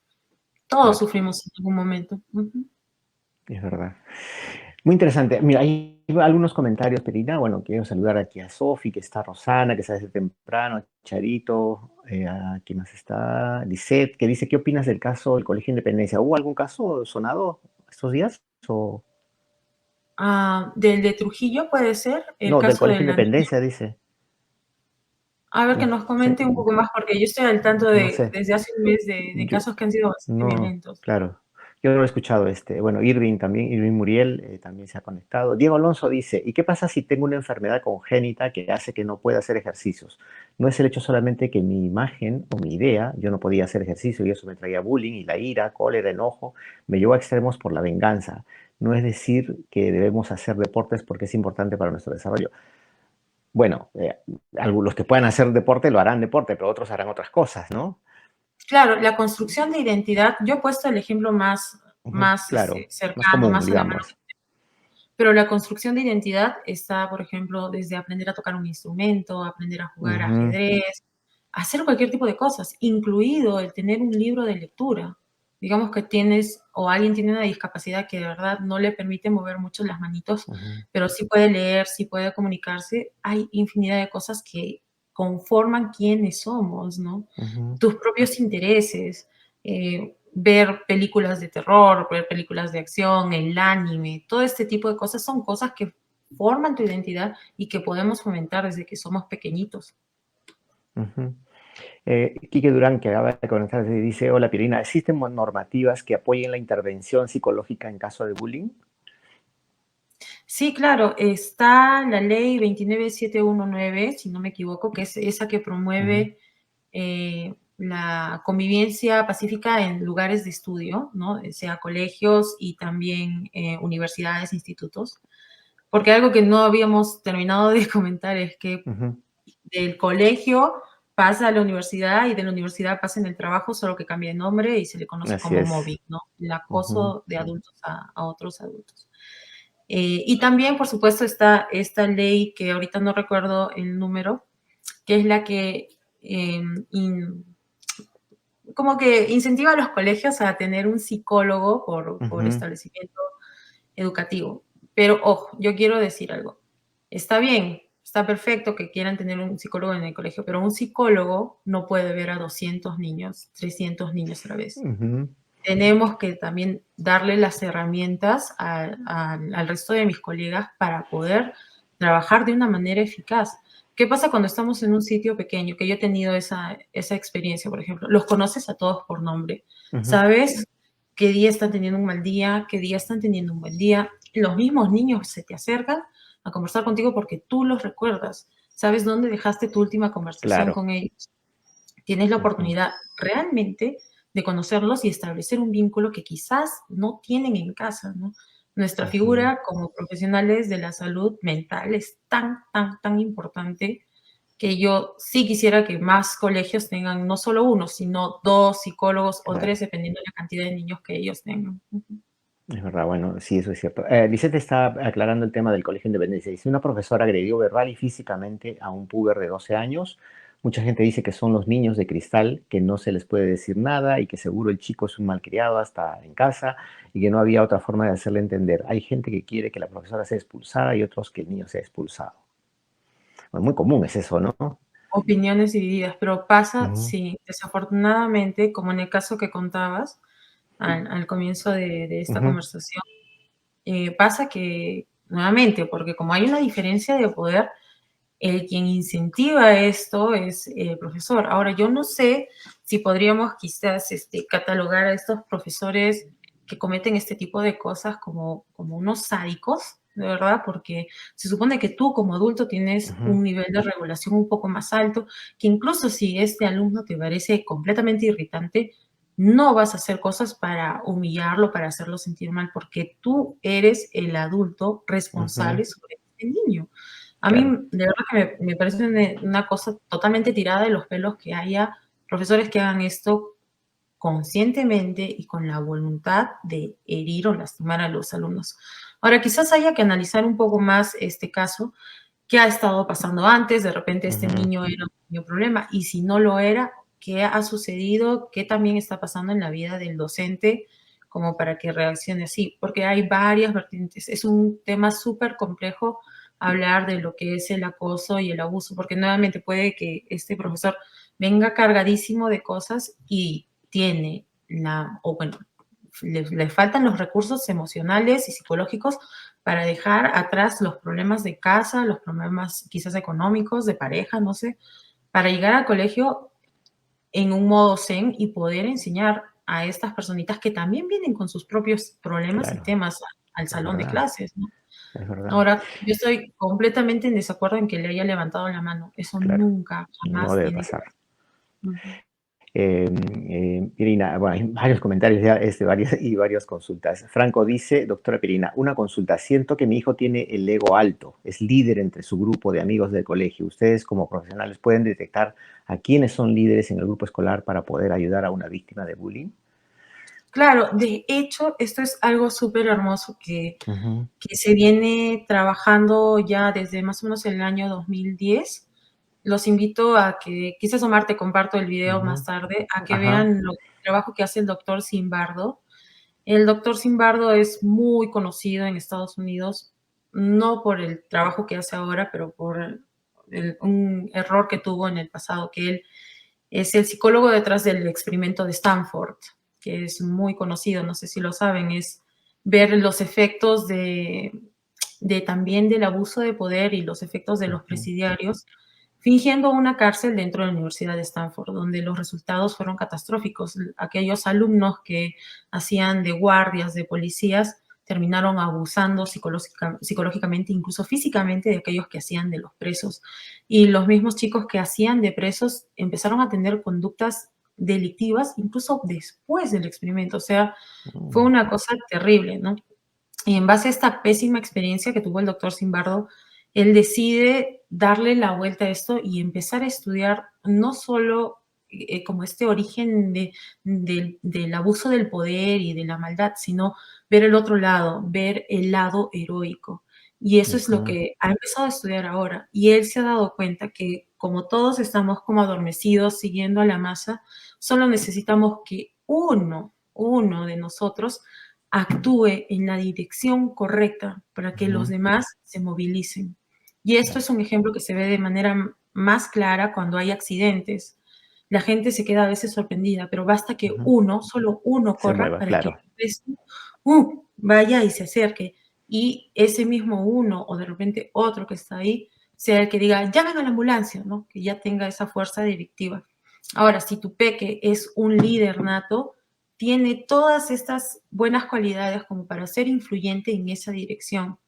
Todos Claro. sufrimos en algún momento. Ujú. Es verdad. Muy interesante. Mira, hay algunos comentarios, Perina. Bueno, quiero saludar aquí a Sofi, que está Rosana, que está desde temprano, a Charito, a quién más está, Lisette, que dice, ¿qué opinas del caso del Colegio Independencia? ¿Hubo algún caso sonado estos días? O, Del de Trujillo puede ser el no, del caso Colegio de la niña. Independencia, dice. A ver que No nos sé, comente un poco más, porque yo estoy al tanto no sé. desde hace un mes de Yo, casos que han sido bastante no, violentos. claro. Yo no lo he escuchado bueno, Irving también, Irving Muriel también se ha conectado. Diego Alonso dice, ¿y qué pasa si tengo una enfermedad congénita que hace que no pueda hacer ejercicios? No es el hecho solamente que mi imagen o mi idea, yo no podía hacer ejercicio y eso me traía bullying y la ira, cólera, enojo, me llevó a extremos por la venganza. No es decir que debemos hacer deportes porque es importante para nuestro desarrollo. Bueno, algunos que puedan hacer deporte lo harán deporte, pero otros harán otras cosas, ¿no? Claro, la construcción de identidad, yo he puesto el ejemplo Ujú. más Claro, más cercano, común, más a la mano, digamos. pero la construcción de identidad está, por ejemplo, desde aprender a tocar un instrumento, aprender a jugar Ujú. ajedrez, hacer cualquier tipo de cosas, incluido el tener un libro de lectura. Digamos que tienes o alguien tiene una discapacidad que de verdad no le permite mover mucho las manitos, Ujú. pero sí puede leer, sí puede comunicarse. Hay infinidad de cosas que conforman quiénes somos, ¿no? Ujú. Tus propios intereses, ver películas de terror, ver películas de acción, el anime, todo este tipo de cosas son cosas que forman tu identidad y que podemos fomentar desde que somos pequeñitos. Ujú. Quique Durán, que acaba de conectarse, dice, hola Pirina, ¿existen normativas que apoyen la intervención psicológica en caso de bullying? Sí, claro, está la ley 29719, si no me equivoco, que es esa que Ujú. promueve la convivencia pacífica en lugares de estudio, ¿no? Sea colegios y también universidades, institutos. Porque algo que no habíamos terminado de comentar es que Ujú. del colegio pasa a la universidad y de la universidad pasa en el trabajo, solo que cambia de nombre y se le conoce Así como es. mobbing, ¿no? El Ujú. acoso de adultos a otros adultos. Y también, por supuesto, está esta ley que ahorita no recuerdo el número, que es la que como que incentiva a los colegios a tener un psicólogo por Ujú. establecimiento educativo. Pero ojo, yo quiero decir algo. Está bien, está perfecto que quieran tener un psicólogo en el colegio, pero un psicólogo no puede ver a 200 niños, 300 niños a la vez. Ujú. Tenemos que también darle las herramientas al resto de mis colegas para poder trabajar de una manera eficaz. ¿Qué pasa cuando estamos en un sitio pequeño? Que yo he tenido esa experiencia, por ejemplo. Los conoces a todos por nombre. Ujú. Sabes qué día están teniendo un mal día, qué día están teniendo un buen día. Los mismos niños se te acercan a conversar contigo porque tú los recuerdas. Sabes dónde dejaste tu última conversación Claro. con ellos. Tienes la Ujú. oportunidad realmente de conocerlos y establecer un vínculo que quizás no tienen en casa, ¿no? Nuestra Ujú. figura como profesionales de la salud mental es tan, tan, tan importante que yo sí quisiera que más colegios tengan no solo uno, sino 2 psicólogos o 3, Claro. dependiendo de la cantidad de niños que ellos tengan. Ujú. Es verdad, bueno, sí, eso es cierto. Lisette está aclarando el tema del Colegio Independencia. Dice, una profesora agredió verbal y físicamente a un puber de 12 años. Mucha gente dice que son los niños de cristal, que no se les puede decir nada y que seguro el chico es un malcriado hasta en casa y que no había otra forma de hacerle entender. Hay gente que quiere que la profesora sea expulsada y otros que el niño sea expulsado. Bueno, muy común es eso, ¿no? Opiniones divididas, pero pasa, Ujú. sí, desafortunadamente, como en el caso que contabas al comienzo de esta Ujú. conversación, pasa que, nuevamente, porque como hay una diferencia de poder, el quien incentiva esto es el profesor. Ahora, yo no sé si podríamos quizás catalogar a estos profesores que cometen este tipo de cosas como unos sádicos, de verdad, porque se supone que tú como adulto tienes Ujú. un nivel de regulación un poco más alto, que incluso si este alumno te parece completamente irritante, no vas a hacer cosas para humillarlo, para hacerlo sentir mal, porque tú eres el adulto Ujú. responsable sobre este niño. A mí, Claro. de verdad que me parece una cosa totalmente tirada de los pelos que haya profesores que hagan esto conscientemente y con la voluntad de herir o lastimar a los alumnos. Ahora, quizás haya que analizar un poco más este caso, qué ha estado pasando antes, de repente este Ujú. niño era un niño problema, y si no lo era, qué ha sucedido, qué también está pasando en la vida del docente, como para que reaccione así, porque hay varias vertientes. Es un tema súper complejo hablar de lo que es el acoso y el abuso, porque nuevamente puede que este profesor venga cargadísimo de cosas y tiene o bueno, le faltan los recursos emocionales y psicológicos para dejar atrás los problemas de casa, los problemas quizás económicos, de pareja, no sé, para llegar al colegio en un modo zen y poder enseñar a estas personitas que también vienen con sus propios problemas y Claro, temas al es salón de verdad, clases, ¿no? es verdad. Ahora, yo estoy completamente en desacuerdo en que le haya levantado la mano. Eso Claro, nunca, no jamás debe tiene que pasar. pasar. Ujú. Pirina, bueno, hay varios comentarios ya, y varias consultas. Franco dice, doctora Pirina, una consulta. Siento que mi hijo tiene el ego alto, es líder entre su grupo de amigos del colegio. Ustedes como profesionales pueden detectar a quiénes son líderes en el grupo escolar para poder ayudar a una víctima de bullying. Claro, de hecho, esto es algo súper hermoso Ujú. que se viene trabajando ya desde más o menos el año 2010. Los invito a que, quizás Omar te comparto el video más Ujú. tarde, a que Ajá. vean el trabajo que hace el doctor Simbardo. El doctor Simbardo es muy conocido en Estados Unidos, no por el trabajo que hace ahora, pero por un error que tuvo en el pasado, que él es el psicólogo detrás del experimento de Stanford, que es muy conocido, no sé si lo saben, es ver los efectos de también del abuso de poder y los efectos de los Ujú. presidiarios, fingiendo una cárcel dentro de la Universidad de Stanford, donde los resultados fueron catastróficos. Aquellos alumnos que hacían de guardias, de policías, terminaron abusando psicológicamente, incluso físicamente, de aquellos que hacían de los presos. Y los mismos chicos que hacían de presos empezaron a tener conductas delictivas incluso después del experimento. O sea, fue Mm, una cosa terrible, ¿no? Y en base a esta pésima experiencia que tuvo el doctor Zimbardo, él decide darle la vuelta a esto y empezar a estudiar no solo como este origen del abuso del poder y de la maldad, sino ver el otro lado, ver el lado heroico. Y eso es lo ujú, que ha empezado a estudiar ahora. Y él se ha dado cuenta que como todos estamos como adormecidos siguiendo a la masa, solo necesitamos que uno de nosotros actúe en la dirección correcta para que los ujú, demás se movilicen. Y esto claro, es un ejemplo que se ve de manera más clara cuando hay accidentes. La gente se queda a veces sorprendida, pero basta que ujú. uno, solo uno Se corra mueva, para que claro. el resto, vaya y se acerque. Y ese mismo uno o de repente otro que está ahí sea el que diga, llamen a la ambulancia, ¿no? Que ya tenga esa fuerza directiva. Ahora, si tu peque es un líder nato, tiene todas estas buenas cualidades como para ser influyente en esa dirección.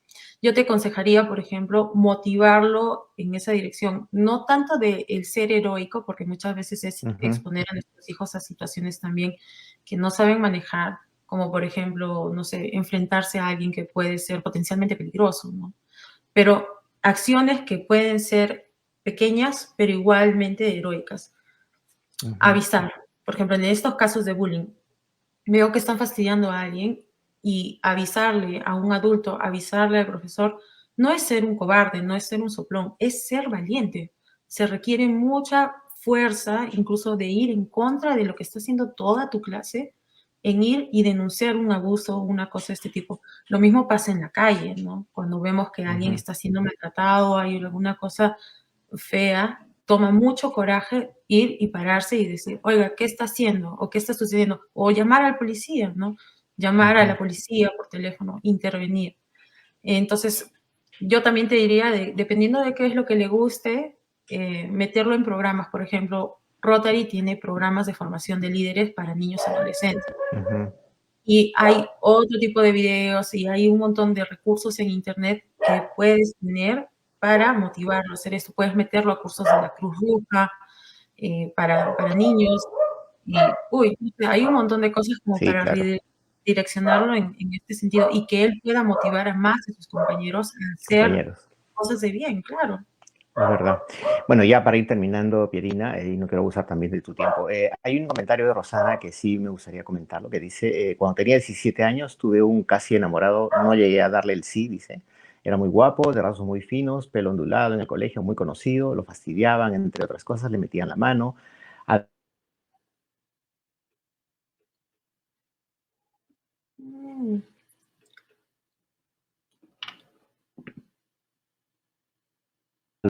Yo te aconsejaría, por ejemplo, motivarlo en esa dirección, no tanto de el ser heroico, porque muchas veces es Ujú, exponer a nuestros hijos a situaciones también que no saben manejar, como por ejemplo, no sé, enfrentarse a alguien que puede ser potencialmente peligroso, ¿no? Pero acciones que pueden ser pequeñas, pero igualmente heroicas. ujú, Avisar. Por ejemplo, en estos casos de bullying, veo que están fastidiando a alguien y avisarle a un adulto, avisarle al profesor, no es ser un cobarde, no es ser un soplón, es ser valiente. Se requiere mucha fuerza, incluso de ir en contra de lo que está haciendo toda tu clase, en ir y denunciar un abuso o una cosa de este tipo. Lo mismo pasa en la calle, ¿no? Cuando vemos que alguien ujú. está siendo maltratado, hay alguna cosa fea, toma mucho coraje ir y pararse y decir, oiga, ¿qué está haciendo? ¿O qué está sucediendo? O llamar al policía, ¿no? Llamar a Ujú, la policía por teléfono, intervenir. Entonces, yo también te diría, dependiendo de qué es lo que le guste, meterlo en programas. Por ejemplo, Rotary tiene programas de formación de líderes para niños y adolescentes. ujú, Y hay otro tipo de videos y hay un montón de recursos en Internet que puedes tener para motivarlo a hacer esto. Puedes meterlo a cursos de la Cruz Roja para niños. Y, hay un montón de cosas como sí, para claro, direccionarlo en este sentido y que él pueda motivar a más de sus compañeros a hacer compañeros. cosas de bien, claro. Es verdad. Bueno, ya para ir terminando, Pierina, y no quiero abusar también de tu tiempo, hay un comentario de Rosana que sí me gustaría comentarlo, que dice, cuando tenía 17 años tuve un casi enamorado, no llegué a darle el sí, dice, era muy guapo, de rasgos muy finos, pelo ondulado en el colegio, muy conocido, lo fastidiaban, entre otras cosas, le metían la mano. A- Mm,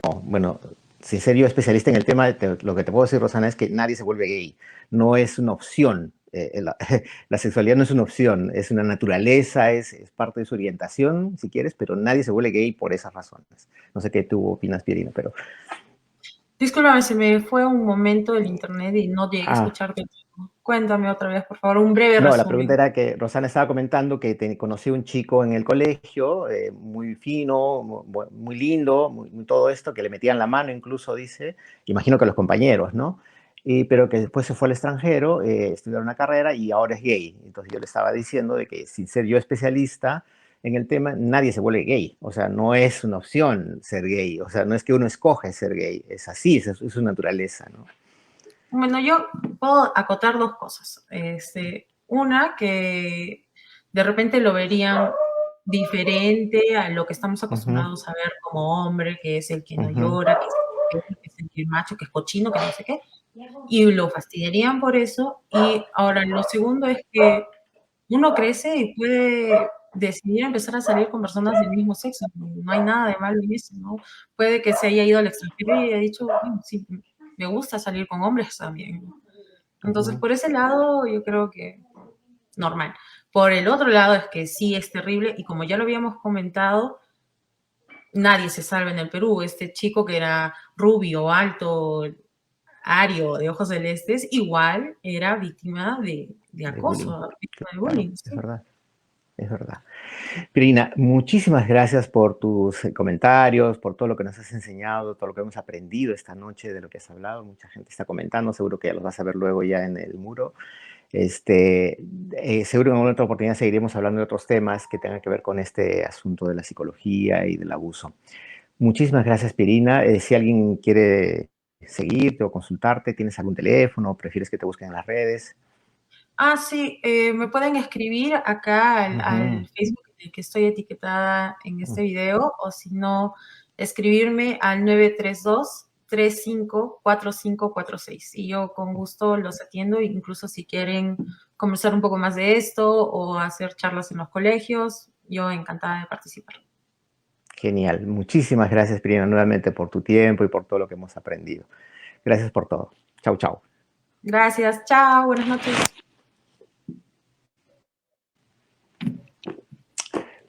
no, bueno, sin ser yo especialista en el tema, lo que te puedo decir, Rosana, es que nadie se vuelve gay, no es una opción. La sexualidad no es una opción, es una naturaleza, es parte de su orientación, si quieres, pero nadie se vuelve gay por esas razones. No sé qué tú opinas, Pierina, pero... Discúlpame, se me fue un momento el internet y no llegué a Ah, escucharte. Cuéntame otra vez, por favor, un breve no, la pregunta resumen. era que Rosana estaba comentando que conocí a un chico en el colegio, muy fino, muy lindo, muy todo esto, que le metían la mano incluso, dice, imagino que los compañeros, ¿no? Pero que después se fue al extranjero, estudiar una carrera y ahora es gay. Entonces yo le estaba diciendo de que sin ser yo especialista en el tema, nadie se vuelve gay. O sea, no es una opción ser gay. O sea, no es que uno escoge ser gay. Es así, es su naturaleza, ¿no? Bueno, yo puedo acotar dos cosas. Una, que de repente lo verían diferente a lo que estamos Ujú, acostumbrados a ver como hombre, que es el que no ujú, llora, que es el macho, que es cochino, que no sé qué, y lo fastidiarían por eso. Y ahora, lo segundo es que uno crece y puede decidir empezar a salir con personas del mismo sexo. No hay nada de malo en eso, ¿no? Puede que se haya ido al extranjero y haya dicho, bueno, sí, me gusta salir con hombres también, ¿no? Entonces, ujú. por ese lado, yo creo que normal. Por el otro lado, es que sí es terrible y como ya lo habíamos comentado, nadie se salva en el Perú. Este chico que era rubio, alto, ario, de ojos celestes, igual era víctima de De bullying. acoso, víctima de Claro, bullying, es sí. verdad. es verdad. Pirina, muchísimas gracias por tus comentarios, por todo lo que nos has enseñado, todo lo que hemos aprendido esta noche de lo que has hablado. Mucha gente está comentando, seguro que ya los vas a ver luego ya en el muro. Este, seguro en alguna otra oportunidad seguiremos hablando de otros temas que tengan que ver con este asunto de la psicología y del abuso. Muchísimas gracias, Pirina. Si alguien quiere seguirte o consultarte, ¿tienes algún teléfono? ¿Prefieres que te busquen en las redes? Ah, sí, me pueden escribir acá Ujú, al Facebook en el que estoy etiquetada en este video, o si no, escribirme al 932-354546. Y yo con gusto los atiendo, incluso si quieren conversar un poco más de esto o hacer charlas en los colegios, yo encantada de participar. genial. Muchísimas gracias, Pirina, nuevamente por tu tiempo y por todo lo que hemos aprendido. Gracias por todo. Chau, chau. Gracias, chao, buenas noches.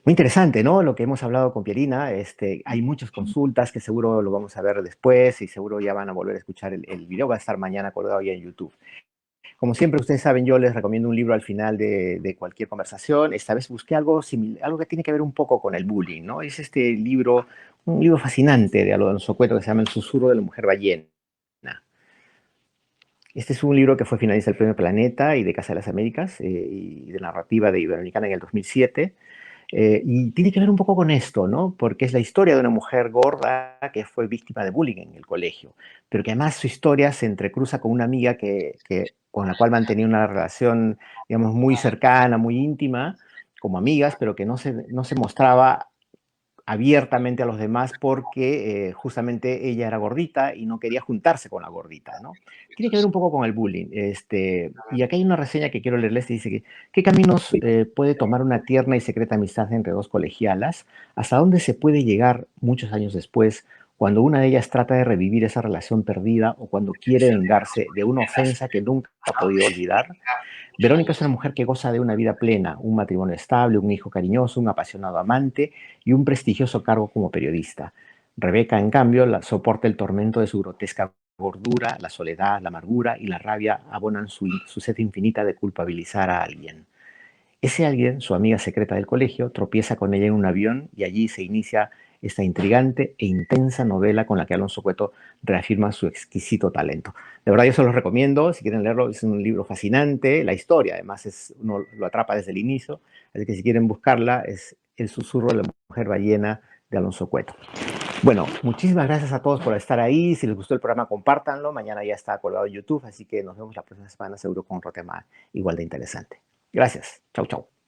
Muy interesante, ¿no? Lo que hemos hablado con Pierina. Hay muchas consultas que seguro lo vamos a ver después y seguro ya van a volver a escuchar el video. Va a estar mañana colgado ya en YouTube. Como siempre, ustedes saben, yo les recomiendo un libro al final de cualquier conversación. Esta vez busqué algo similar, algo que tiene que ver un poco con el bullying, ¿no? Es este libro, un libro fascinante de Alonso Cueto que se llama El susurro de la mujer ballena. Este es un libro que fue finalista del Premio Planeta y de Casa de las Américas y de narrativa de Iberoamericana en el 2007. Y tiene que ver un poco con esto, ¿no? Porque es la historia de una mujer gorda que fue víctima de bullying en el colegio, pero que además su historia se entrecruza con una amiga con la cual mantenía una relación, digamos, muy cercana, muy íntima, como amigas, pero que no se mostraba abiertamente a los demás porque justamente ella era gordita y no quería juntarse con la gordita, ¿no? Tiene que ver un poco con el bullying. Y acá hay una reseña que quiero leerles que dice que ¿qué caminos puede tomar una tierna y secreta amistad entre dos colegialas? ¿Hasta dónde se puede llegar muchos años después cuando una de ellas trata de revivir esa relación perdida o cuando quiere vengarse de una ofensa que nunca ha podido olvidar? Verónica es una mujer que goza de una vida plena, un matrimonio estable, un hijo cariñoso, un apasionado amante y un prestigioso cargo como periodista. Rebeca, en cambio, soporta el tormento de su grotesca gordura, la soledad, la amargura y la rabia abonan su sed infinita de culpabilizar a alguien. Ese alguien, su amiga secreta del colegio, tropieza con ella en un avión y allí se inicia esta intrigante e intensa novela con la que Alonso Cueto reafirma su exquisito talento. De verdad, yo se los recomiendo, si quieren leerlo, es un libro fascinante, la historia además uno lo atrapa desde el inicio, así que si quieren buscarla es El susurro de la mujer ballena de Alonso Cueto. Bueno, muchísimas gracias a todos por estar ahí, si les gustó el programa compártanlo, mañana ya está colgado en YouTube, así que nos vemos la próxima semana seguro con otro tema igual de interesante. Gracias. Chau, chau.